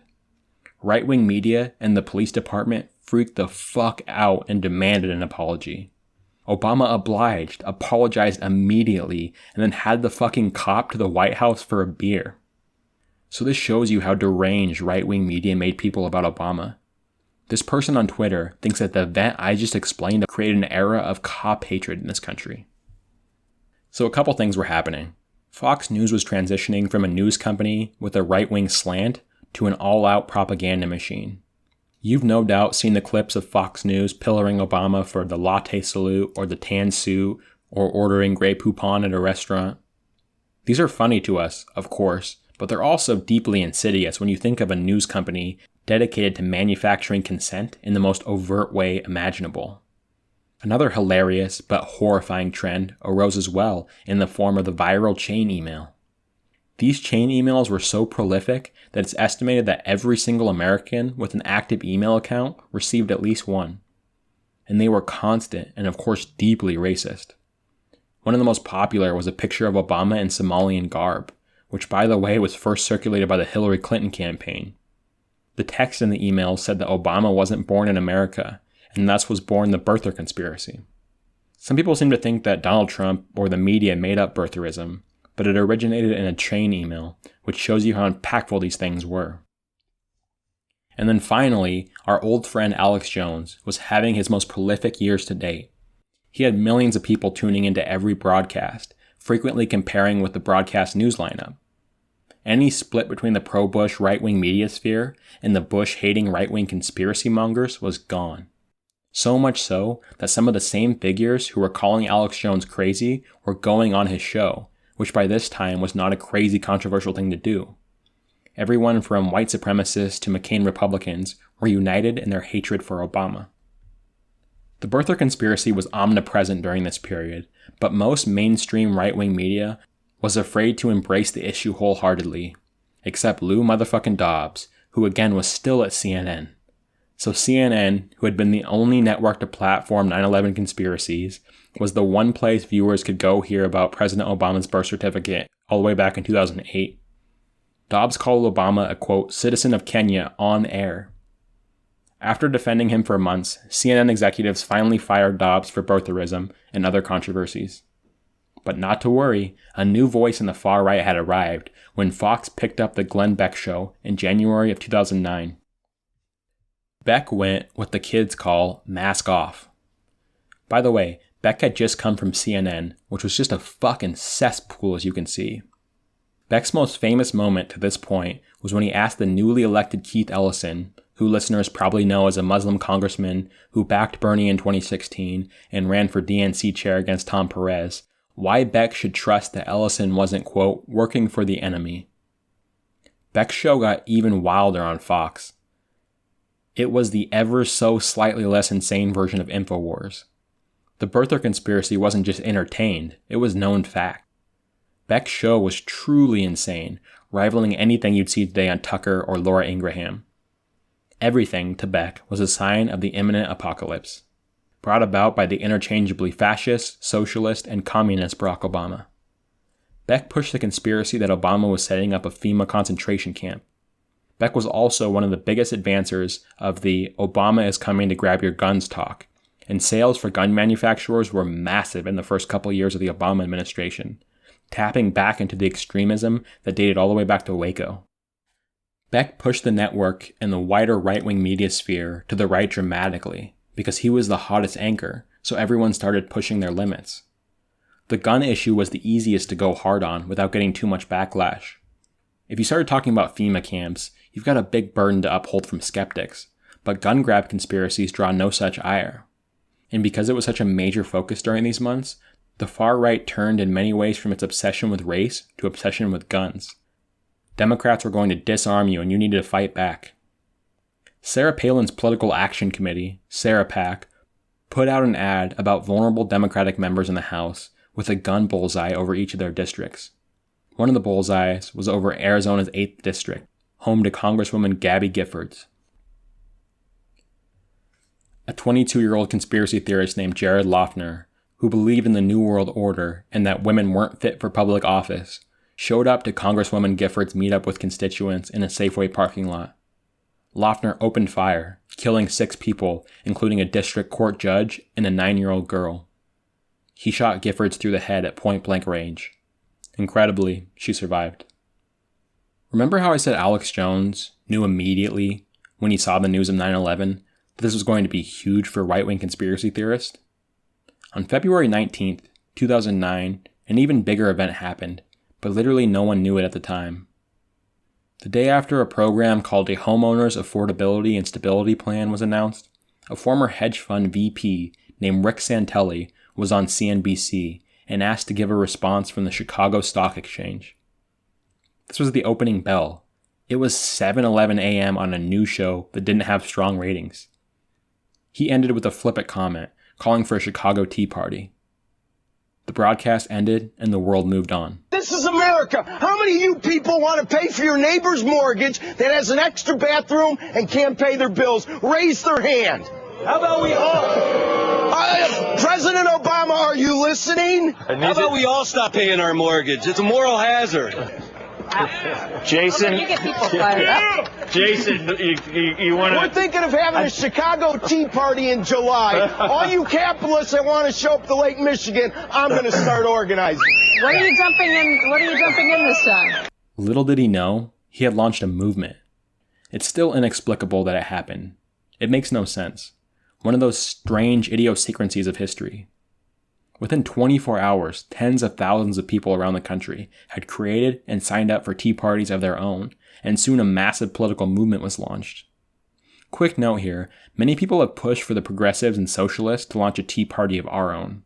F: Right-wing media and the police department freaked the fuck out and demanded an apology. Obama apologized immediately, and then had the fucking cop to the White House for a beer. So this shows you how deranged right-wing media made people about Obama. This person on Twitter thinks that the event I just explained created an era of cop hatred in this country. So a couple things were happening. Fox News was transitioning from a news company with a right-wing slant to an all-out propaganda machine. You've no doubt seen the clips of Fox News pillaring Obama for the latte salute or the tan suit or ordering Grey Poupon at a restaurant. These are funny to us, of course, but they're also deeply insidious when you think of a news company dedicated to manufacturing consent in the most overt way imaginable. Another hilarious but horrifying trend arose as well in the form of the viral chain email. These chain emails were so prolific that it's estimated that every single American with an active email account received at least one. And they were constant and of course deeply racist. One of the most popular was a picture of Obama in Somalian garb, which by the way was first circulated by the Hillary Clinton campaign. The text in the email said that Obama wasn't born in America, and thus was born the birther conspiracy. Some people seem to think that Donald Trump or the media made up birtherism, but it originated in a chain email, which shows you how impactful these things were. And then finally, our old friend Alex Jones was having his most prolific years to date. He had millions of people tuning into every broadcast, frequently comparing with the broadcast news lineup. Any split between the pro-Bush right-wing media sphere and the Bush-hating right-wing conspiracy mongers was gone. So much so that some of the same figures who were calling Alex Jones crazy were going on his show, which by this time was not a crazy controversial thing to do. Everyone from white supremacists to McCain Republicans were united in their hatred for Obama. The birther conspiracy was omnipresent during this period, but most mainstream right-wing media was afraid to embrace the issue wholeheartedly, except Lou motherfucking Dobbs, who again was still at CNN. So CNN, who had been the only network to platform 9/11 conspiracies, was the one place viewers could go hear about President Obama's birth certificate all the way back in 2008. Dobbs called Obama a, quote, citizen of Kenya on air. After defending him for months, CNN executives finally fired Dobbs for birtherism and other controversies. But not to worry, a new voice in the far right had arrived when Fox picked up the Glenn Beck show in January of 2009. Beck went what the kids call mask off. By the way, Beck had just come from CNN, which was just a fucking cesspool as you can see. Beck's most famous moment to this point was when he asked the newly elected Keith Ellison, who listeners probably know as a Muslim congressman who backed Bernie in 2016 and ran for DNC chair against Tom Perez, why Beck should trust that Ellison wasn't, quote, working for the enemy. Beck's show got even wilder on Fox. It was the ever so slightly less insane version of InfoWars. The birther conspiracy wasn't just entertained, it was known fact. Beck's show was truly insane, rivaling anything you'd see today on Tucker or Laura Ingraham. Everything, to Beck, was a sign of the imminent apocalypse, brought about by the interchangeably fascist, socialist, and communist Barack Obama. Beck pushed the conspiracy that Obama was setting up a FEMA concentration camp. Beck was also one of the biggest advancers of the Obama is coming to grab your guns talk, and sales for gun manufacturers were massive in the first couple years of the Obama administration, tapping back into the extremism that dated all the way back to Waco. Beck pushed the network and the wider right-wing media sphere to the right dramatically, because he was the hottest anchor, so everyone started pushing their limits. The gun issue was the easiest to go hard on without getting too much backlash. If you started talking about FEMA camps, you've got a big burden to uphold from skeptics, but gun grab conspiracies draw no such ire. And because it was such a major focus during these months, The far right turned in many ways from its obsession with race to obsession with guns. Democrats were going to disarm you and you needed to fight back. Sarah Palin's Political Action Committee, Sarah PAC, put out an ad about vulnerable Democratic members in the House with a gun bullseye over each of their districts. One of the bullseyes was over Arizona's 8th district, home to Congresswoman Gabby Giffords. A 22-year-old conspiracy theorist named Jared Loughner, who believed in the New World Order and that women weren't fit for public office, showed up to Congresswoman Giffords' meetup with constituents in a Safeway parking lot. Loughner opened fire, killing 6 people, including a district court judge and a 9-year-old girl. He shot Giffords through the head at point-blank range. Incredibly, she survived. Remember how I said Alex Jones knew immediately when he saw the news of 9/11 that this was going to be huge for right-wing conspiracy theorists? On February 19th, 2009, an even bigger event happened, but literally no one knew it at the time. The day after a program called a Homeowners Affordability and Stability Plan was announced, a former hedge fund VP named Rick Santelli was on CNBC and asked to give a response from the Chicago Stock Exchange. This was the opening bell. It was 7:11 a.m. on a news show that didn't have strong ratings. He ended with a flippant comment, calling for a Chicago Tea Party. The broadcast ended and the world moved on.
I: This is America. How many of you people want to pay for your neighbor's mortgage that has an extra bathroom and can't pay their bills? Raise their hand. How about we all... President Obama, are you listening? How about we all stop paying our mortgage? It's a moral hazard.
J: Jason,
B: You get people fired up.
J: Jason, you want to...
I: We're thinking of having a Chicago Tea Party in July. All you capitalists that want to show up to Lake Michigan, I'm going to start organizing.
B: What are you jumping in this time?
F: Little did he know, he had launched a movement. It's still inexplicable that it happened. It makes no sense. One of those strange idiosyncrasies of history. Within 24 hours, tens of thousands of people around the country had created and signed up for tea parties of their own, and soon a massive political movement was launched. Quick note here, many people have pushed for the progressives and socialists to launch a tea party of our own.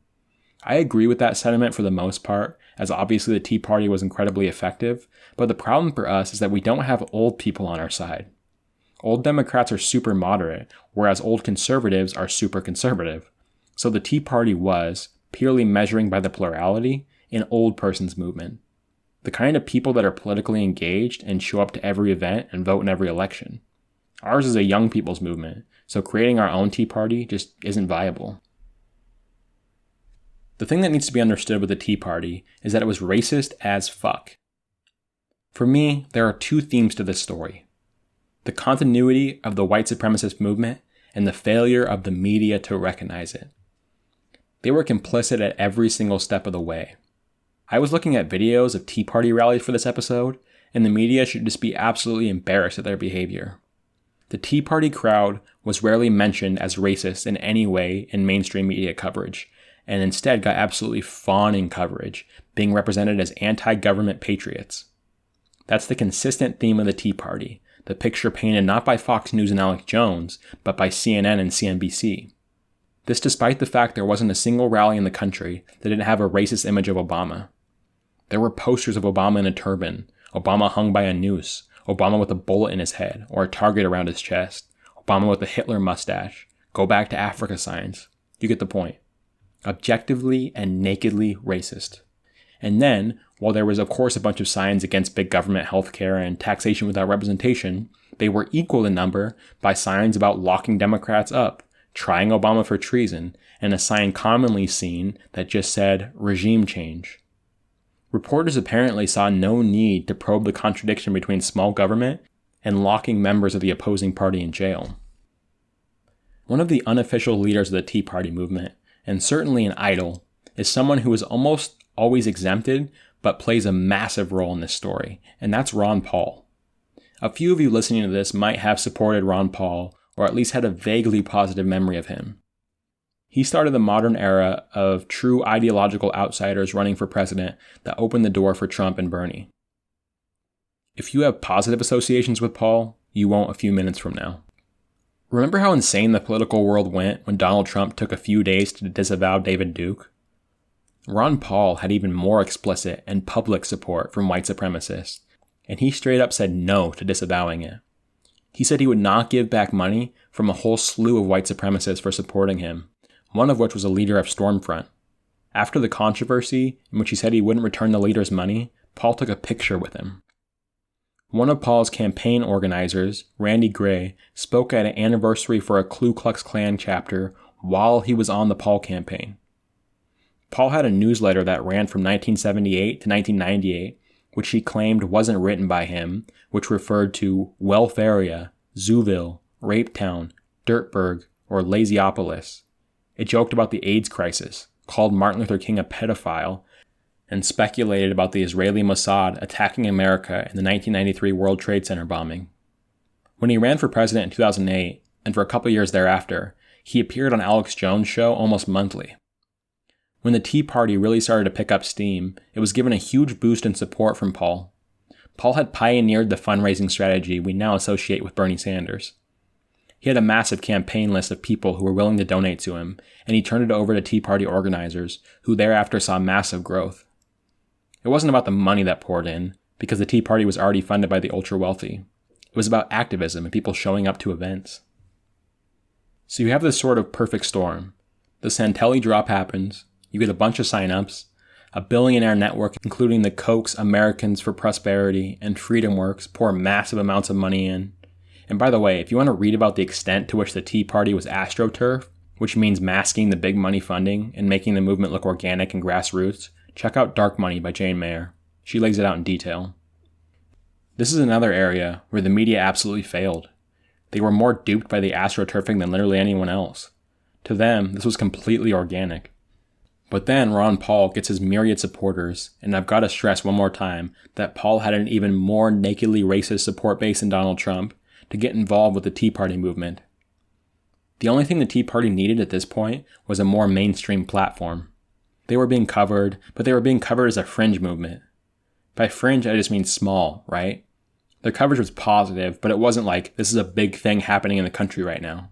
F: I agree with that sentiment for the most part, as obviously the Tea Party was incredibly effective, but the problem for us is that we don't have old people on our side. Old Democrats are super moderate, whereas old conservatives are super conservative. So the Tea Party was, purely measuring by the plurality, an old person's movement. The kind of people that are politically engaged and show up to every event and vote in every election. Ours is a young people's movement, so creating our own Tea Party just isn't viable. The thing that needs to be understood with the Tea Party is that it was racist as fuck. For me, there are 2 themes to this story. The continuity of the white supremacist movement and the failure of the media to recognize it. They were complicit at every single step of the way. I was looking at videos of Tea Party rallies for this episode, and the media should just be absolutely embarrassed at their behavior. The Tea Party crowd was rarely mentioned as racist in any way in mainstream media coverage, and instead got absolutely fawning coverage, being represented as anti-government patriots. That's the consistent theme of the Tea Party, the picture painted not by Fox News and Alex Jones, but by CNN and CNBC. This despite the fact there wasn't a single rally in the country that didn't have a racist image of Obama. There were posters of Obama in a turban, Obama hung by a noose, Obama with a bullet in his head or a target around his chest, Obama with a Hitler mustache, go back to Africa signs. You get the point. Objectively and nakedly racist. And then, while there was of course a bunch of signs against big government healthcare and taxation without representation, they were equal in number by signs about locking Democrats up, trying Obama for treason, and a sign commonly seen that just said regime change. Reporters apparently saw no need to probe the contradiction between small government and locking members of the opposing party in jail. One of the unofficial leaders of the Tea Party movement, and certainly an idol, is someone who is almost always exempted but plays a massive role in this story, and that's Ron Paul. A few of you listening to this might have supported Ron Paul, or at least had a vaguely positive memory of him. He started the modern era of true ideological outsiders running for president that opened the door for Trump and Bernie. If you have positive associations with Paul, you won't a few minutes from now. Remember how insane the political world went when Donald Trump took a few days to disavow David Duke? Ron Paul had even more explicit and public support from white supremacists, and he straight up said no to disavowing it. He said he would not give back money from a whole slew of white supremacists for supporting him, one of which was a leader of Stormfront. After the controversy, in which he said he wouldn't return the leader's money, Paul took a picture with him. One of Paul's campaign organizers, Randy Gray, spoke at an anniversary for a Ku Klux Klan chapter while he was on the Paul campaign. Paul had a newsletter that ran from 1978 to 1998, which he claimed wasn't written by him, which referred to Welfaria, Zooville, Rapetown, Dirtburg, or Lazyopolis. It joked about the AIDS crisis, called Martin Luther King a pedophile, and speculated about the Israeli Mossad attacking America in the 1993 World Trade Center bombing. When he ran for president in 2008, and for a couple years thereafter, he appeared on Alex Jones' show almost monthly. When the Tea Party really started to pick up steam, it was given a huge boost in support from Paul. Paul had pioneered the fundraising strategy we now associate with Bernie Sanders. He had a massive campaign list of people who were willing to donate to him, and he turned it over to Tea Party organizers, who thereafter saw massive growth. It wasn't about the money that poured in, because the Tea Party was already funded by the ultra-wealthy. It was about activism and people showing up to events. So you have this sort of perfect storm. The Santelli drop happens, you get a bunch of signups, a billionaire network including the Kochs, Americans for Prosperity, and FreedomWorks pour massive amounts of money in. And by the way, if you want to read about the extent to which the Tea Party was astroturf, which means masking the big money funding and making the movement look organic and grassroots, check out Dark Money by Jane Mayer. She lays it out in detail. This is another area where the media absolutely failed. They were more duped by the astroturfing than literally anyone else. To them, this was completely organic. But then Ron Paul gets his myriad supporters, and I've got to stress one more time that Paul had an even more nakedly racist support base than Donald Trump to get involved with the Tea Party movement. The only thing the Tea Party needed at this point was a more mainstream platform. They were being covered, but they were being covered as a fringe movement. By fringe, I just mean small, right? Their coverage was positive, but it wasn't like, this is a big thing happening in the country right now.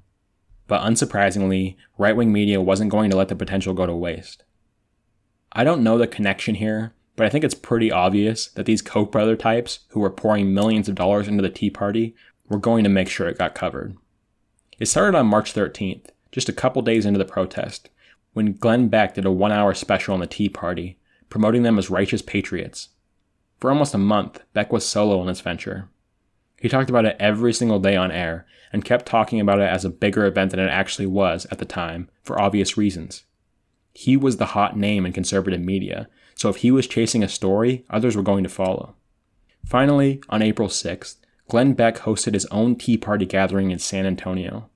F: But unsurprisingly, right-wing media wasn't going to let the potential go to waste. I don't know the connection here, but I think it's pretty obvious that these Koch brother types who were pouring millions of dollars into the Tea Party were going to make sure it got covered. It started on March 13th, just a couple days into the protest, when Glenn Beck did a 1-hour special on the Tea Party, promoting them as righteous patriots. For almost a month, Beck was solo in this venture. He talked about it every single day on air, and kept talking about it as a bigger event than it actually was at the time, for obvious reasons. He was the hot name in conservative media, so if he was chasing a story, others were going to follow. Finally, on April 6th, Glenn Beck hosted his own Tea Party gathering in San Antonio.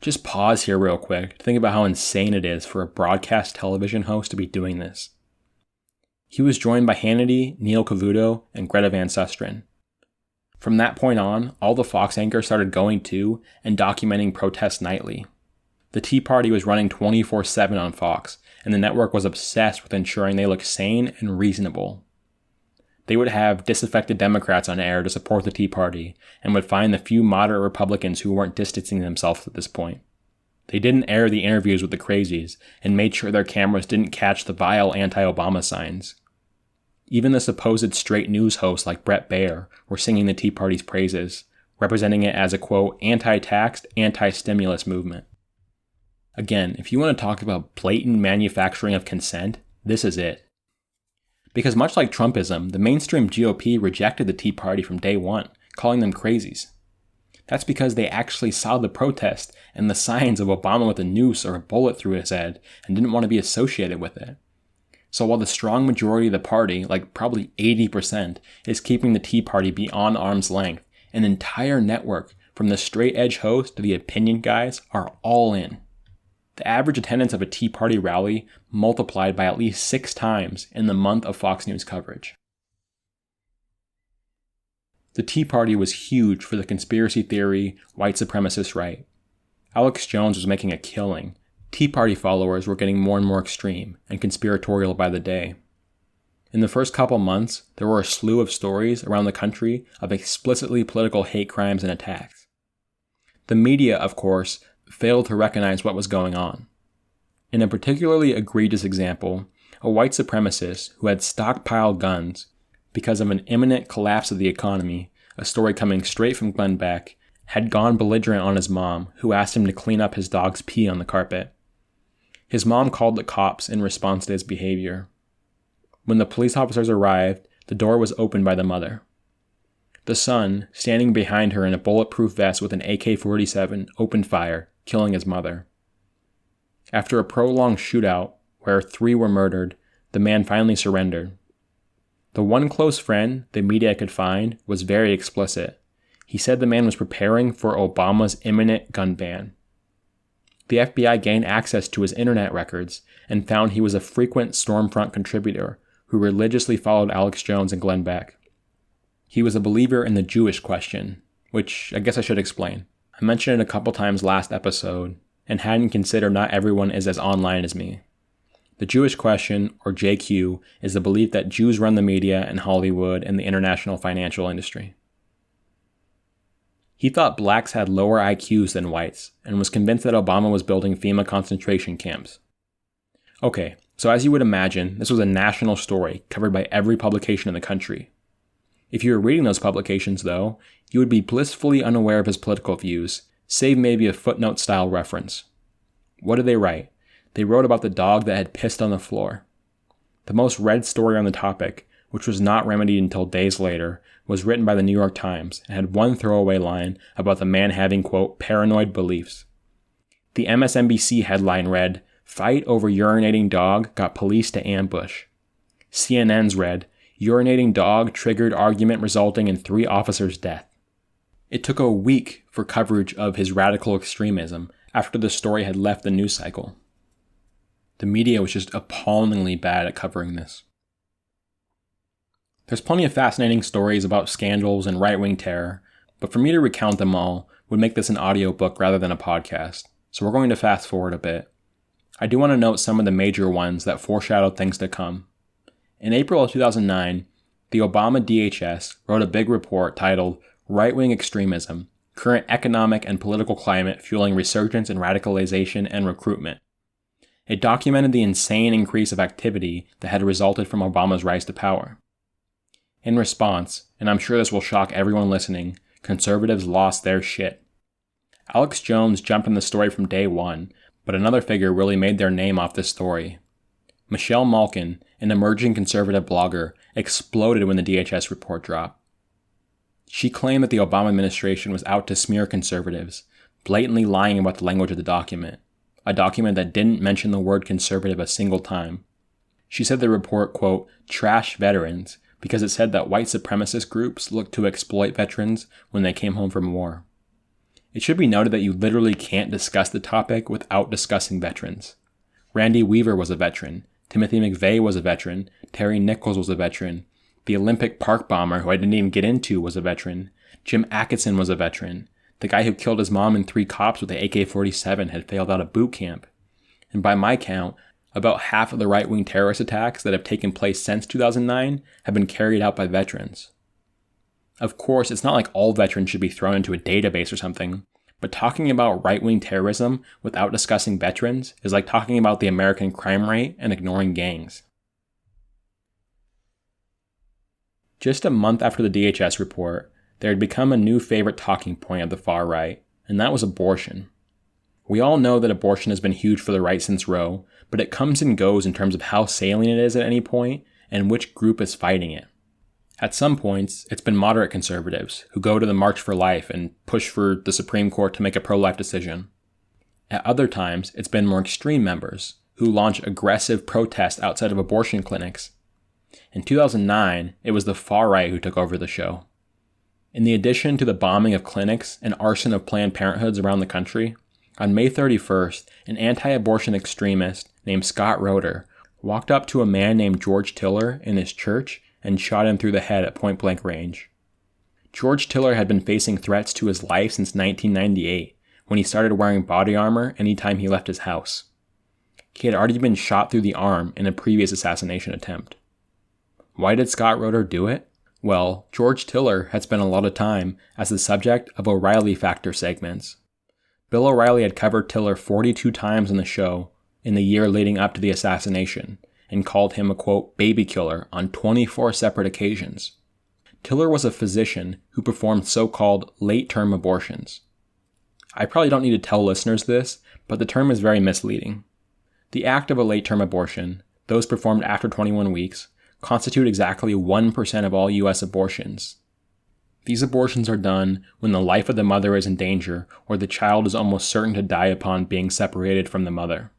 F: Just pause here real quick to think about how insane it is for a broadcast television host to be doing this. He was joined by Hannity, Neil Cavuto, and Greta Van Susteren. From that point on, all the Fox anchors started going to and documenting protests nightly. The Tea Party was running 24/7 on Fox, and the network was obsessed with ensuring they looked sane and reasonable. They would have disaffected Democrats on air to support the Tea Party, and would find the few moderate Republicans who weren't distancing themselves at this point. They didn't air the interviews with the crazies, and made sure their cameras didn't catch the vile anti-Obama signs. Even the supposed straight news hosts like Bret Baier were singing the Tea Party's praises, representing it as a, quote, anti-tax, anti-stimulus movement. Again, if you want to talk about blatant manufacturing of consent, this is it. Because much like Trumpism, the mainstream GOP rejected the Tea Party from day one, calling them crazies. That's because they actually saw the protest and the signs of Obama with a noose or a bullet through his head and didn't want to be associated with it. So while the strong majority of the party, like probably 80%, is keeping the Tea Party beyond arm's length, an entire network, from the straight edge host to the opinion guys, are all in. The average attendance of a Tea Party rally multiplied by at least 6 times in the month of Fox News coverage. The Tea Party was huge for the conspiracy theory, white supremacist right. Alex Jones was making a killing. Tea Party followers were getting more and more extreme and conspiratorial by the day. In the first couple months, there were a slew of stories around the country of explicitly political hate crimes and attacks. The media, of course, failed to recognize what was going on. In a particularly egregious example, a white supremacist who had stockpiled guns because of an imminent collapse of the economy, a story coming straight from Glenn Beck, had gone belligerent on his mom, who asked him to clean up his dog's pee on the carpet. His mom called the cops in response to his behavior. When the police officers arrived, the door was opened by the mother. The son, standing behind her in a bulletproof vest with an AK-47, opened fire, killing his mother. After a prolonged shootout, where 3 were murdered, the man finally surrendered. The one close friend the media could find was very explicit. He said the man was preparing for Obama's imminent gun ban. The FBI gained access to his internet records and found he was a frequent Stormfront contributor who religiously followed Alex Jones and Glenn Beck. He was a believer in the Jewish question, which I guess I should explain. I mentioned it a couple times last episode, and hadn't considered not everyone is as online as me. The Jewish question, or JQ, is the belief that Jews run the media and Hollywood and the international financial industry. He thought blacks had lower IQs than whites, and was convinced that Obama was building FEMA concentration camps. Okay, so as you would imagine, this was a national story covered by every publication in the country. If you were reading those publications, though, you would be blissfully unaware of his political views, save maybe a footnote-style reference. What did they write? They wrote about the dog that had pissed on the floor. The most read story on the topic, which was not remedied until days later, was written by the New York Times and had one throwaway line about the man having, quote, paranoid beliefs. The MSNBC headline read, "Fight over urinating dog got police to ambush." CNN's read, "Urinating dog triggered argument resulting in 3 officers' death." It took a week for coverage of his radical extremism after the story had left the news cycle. The media was just appallingly bad at covering this. There's plenty of fascinating stories about scandals and right-wing terror, but for me to recount them all would make this an audiobook rather than a podcast, so we're going to fast forward a bit. I do want to note some of the major ones that foreshadowed things to come. In April of 2009, the Obama DHS wrote a big report titled Right-Wing Extremism, Current Economic and Political Climate Fueling Resurgence in Radicalization and Recruitment. It documented the insane increase of activity that had resulted from Obama's rise to power. In response, and I'm sure this will shock everyone listening, conservatives lost their shit. Alex Jones jumped in the story from day one, but another figure really made their name off this story. Michelle Malkin, an emerging conservative blogger, exploded when the DHS report dropped. She claimed that the Obama administration was out to smear conservatives, blatantly lying about the language of the document, a document that didn't mention the word conservative a single time. She said the report, quote, trashed veterans, because it said that white supremacist groups looked to exploit veterans when they came home from war. It should be noted that you literally can't discuss the topic without discussing veterans. Randy Weaver was a veteran, Timothy McVeigh was a veteran, Terry Nichols was a veteran, the Olympic Park bomber, who I didn't even get into, was a veteran, Jim Atkinson was a veteran, the guy who killed his mom and 3 cops with the AK-47 had failed out of boot camp. And by my count, about half of the right-wing terrorist attacks that have taken place since 2009 have been carried out by veterans. Of course, it's not like all veterans should be thrown into a database or something, but talking about right-wing terrorism without discussing veterans is like talking about the American crime rate and ignoring gangs. Just a month after the DHS report, there had become a new favorite talking point of the far right, and that was abortion. We all know that abortion has been huge for the right since Roe, but it comes and goes in terms of how salient it is at any point and which group is fighting it. At some points, it's been moderate conservatives who go to the March for Life and push for the Supreme Court to make a pro-life decision. At other times, it's been more extreme members who launch aggressive protests outside of abortion clinics. In 2009, it was the far right who took over the show. In the addition to the bombing of clinics and arson of Planned Parenthoods around the country, on May 31st, an anti-abortion extremist named Scott Roeder walked up to a man named George Tiller in his church and shot him through the head at point-blank range. George Tiller had been facing threats to his life since 1998, when he started wearing body armor anytime he left his house. He had already been shot through the arm in a previous assassination attempt. Why did Scott Roeder do it? Well, George Tiller had spent a lot of time as the subject of O'Reilly Factor segments. Bill O'Reilly had covered Tiller 42 times on the show in the year leading up to the assassination, and called him a, quote, baby killer on 24 separate occasions. Tiller was a physician who performed so-called late-term abortions. I probably don't need to tell listeners this, but the term is very misleading. The act of a late-term abortion, those performed after 21 weeks, constitute exactly 1% of all U.S. abortions. These abortions are done when the life of the mother is in danger or the child is almost certain to die upon being separated from the mother.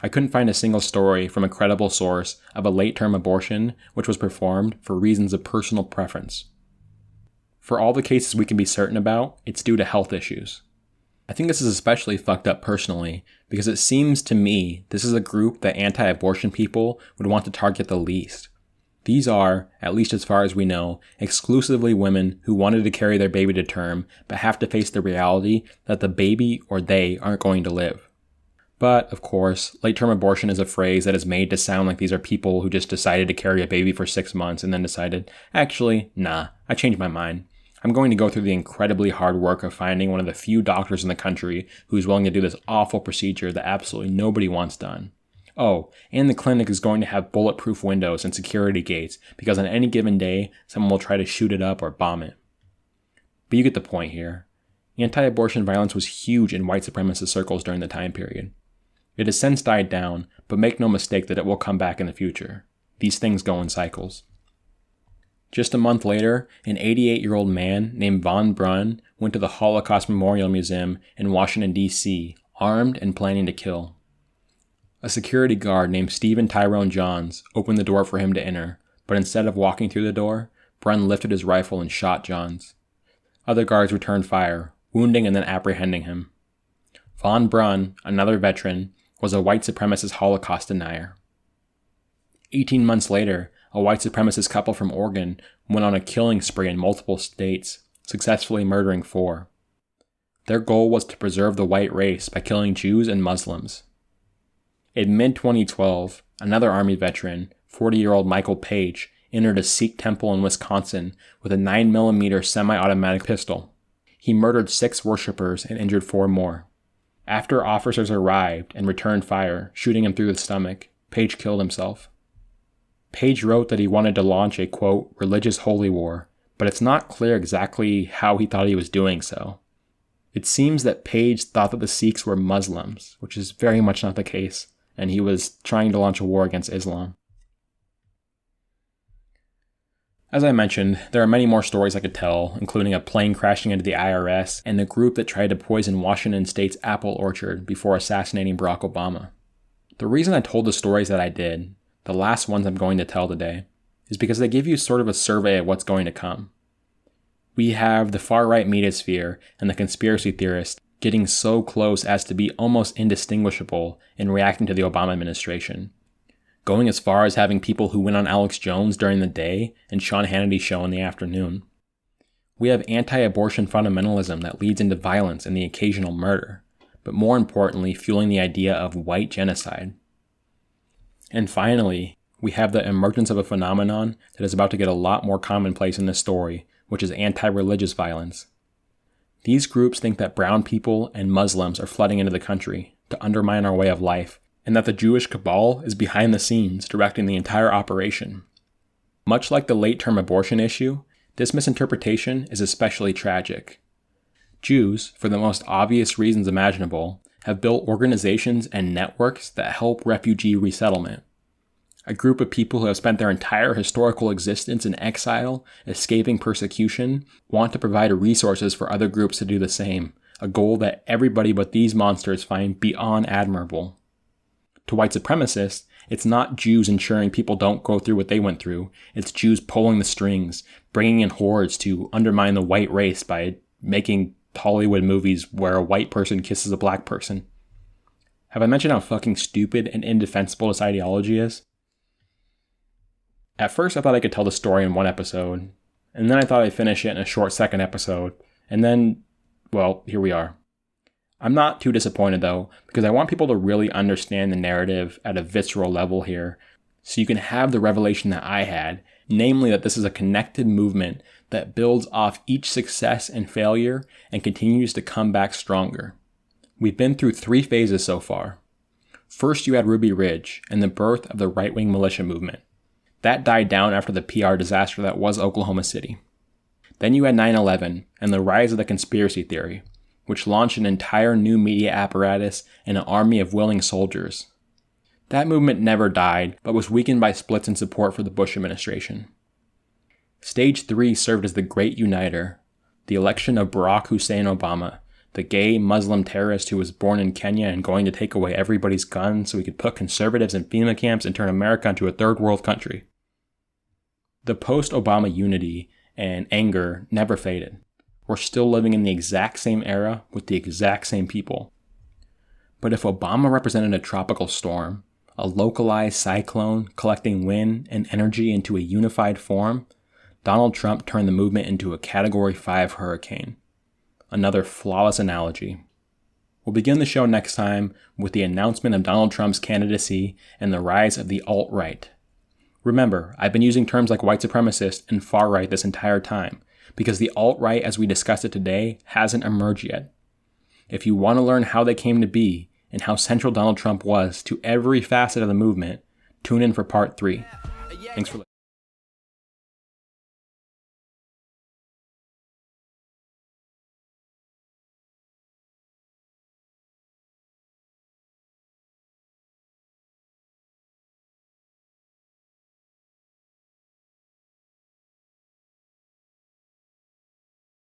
F: I couldn't find a single story from a credible source of a late-term abortion which was performed for reasons of personal preference. For all the cases we can be certain about, it's due to health issues. I think this is especially fucked up personally because it seems to me this is a group that anti-abortion people would want to target the least. These are, at least as far as we know, exclusively women who wanted to carry their baby to term but have to face the reality that the baby or they aren't going to live. But, of course, late-term abortion is a phrase that is made to sound like these are people who just decided to carry a baby for 6 months and then decided, actually, nah, I changed my mind. I'm going to go through the incredibly hard work of finding one of the few doctors in the country who's willing to do this awful procedure that absolutely nobody wants done. Oh, and the clinic is going to have bulletproof windows and security gates because on any given day, someone will try to shoot it up or bomb it. But you get the point here. Anti-abortion violence was huge in white supremacist circles during the time period. It has since died down, but make no mistake that it will come back in the future. These things go in cycles. Just a month later, an 88-year-old man named Von Brunn went to the Holocaust Memorial Museum in Washington, D.C., armed and planning to kill. A security guard named Stephen Tyrone Johns opened the door for him to enter, but instead of walking through the door, Brunn lifted his rifle and shot Johns. Other guards returned fire, wounding and then apprehending him. Von Brunn, another veteran, was a white supremacist Holocaust denier. 18 months later, a white supremacist couple from Oregon went on a killing spree in multiple states, successfully murdering 4. Their goal was to preserve the white race by killing Jews and Muslims. In mid-2012, another Army veteran, 40-year-old Michael Page, entered a Sikh temple in Wisconsin with a 9mm semi-automatic pistol. He murdered 6 worshippers and injured 4 more. After officers arrived and returned fire, shooting him through the stomach, Page killed himself. Page wrote that he wanted to launch a, quote, religious holy war, but it's not clear exactly how he thought he was doing so. It seems that Page thought that the Sikhs were Muslims, which is very much not the case, and he was trying to launch a war against Islam. As I mentioned, there are many more stories I could tell, including a plane crashing into the IRS and the group that tried to poison Washington State's apple orchard before assassinating Barack Obama. The reason I told the stories that I did, the last ones I'm going to tell today, is because they give you sort of a survey of what's going to come. We have the far-right media sphere and the conspiracy theorists getting so close as to be almost indistinguishable in reacting to the Obama administration, going as far as having people who went on Alex Jones during the day and Sean Hannity's show in the afternoon. We have anti-abortion fundamentalism that leads into violence and the occasional murder, but more importantly, fueling the idea of white genocide. And finally, we have the emergence of a phenomenon that is about to get a lot more commonplace in this story, which is anti-religious violence. These groups think that brown people and Muslims are flooding into the country to undermine our way of life, and that the Jewish cabal is behind the scenes directing the entire operation. Much like the late-term abortion issue, this misinterpretation is especially tragic. Jews, for the most obvious reasons imaginable, have built organizations and networks that help refugee resettlement. A group of people who have spent their entire historical existence in exile, escaping persecution, want to provide resources for other groups to do the same, a goal that everybody but these monsters find beyond admirable. To white supremacists, it's not Jews ensuring people don't go through what they went through, it's Jews pulling the strings, bringing in hordes to undermine the white race by making Hollywood movies where a white person kisses a black person. Have I mentioned how fucking stupid and indefensible this ideology is? At first I thought I could tell the story in one episode, and then I thought I'd finish it in a short second episode, and then, well, here we are. I'm not too disappointed though, because I want people to really understand the narrative at a visceral level here, so you can have the revelation that I had, namely that this is a connected movement that builds off each success and failure and continues to come back stronger. We've been through 3 phases so far. First, you had Ruby Ridge and the birth of the right-wing militia movement. That died down after the PR disaster that was Oklahoma City. Then you had 9/11 and the rise of the conspiracy theory, which launched an entire new media apparatus and an army of willing soldiers. That movement never died, but was weakened by splits in support for the Bush administration. Stage 3 served as the great uniter, the election of Barack Hussein Obama, the gay Muslim terrorist who was born in Kenya and going to take away everybody's guns so he could put conservatives in FEMA camps and turn America into a third world country. The post-Obama unity and anger never faded. We're still living in the exact same era with the exact same people. But if Obama represented a tropical storm, a localized cyclone collecting wind and energy into a unified form, Donald Trump turned the movement into a Category 5 hurricane. Another flawless analogy. We'll begin the show next time with the announcement of Donald Trump's candidacy and the rise of the alt-right. Remember, I've been using terms like white supremacist and far-right this entire time, because the alt-right as we discussed it today hasn't emerged yet. If you want to learn how they came to be and how central Donald Trump was to every facet of the movement, tune in for part 3. Thanks for listening.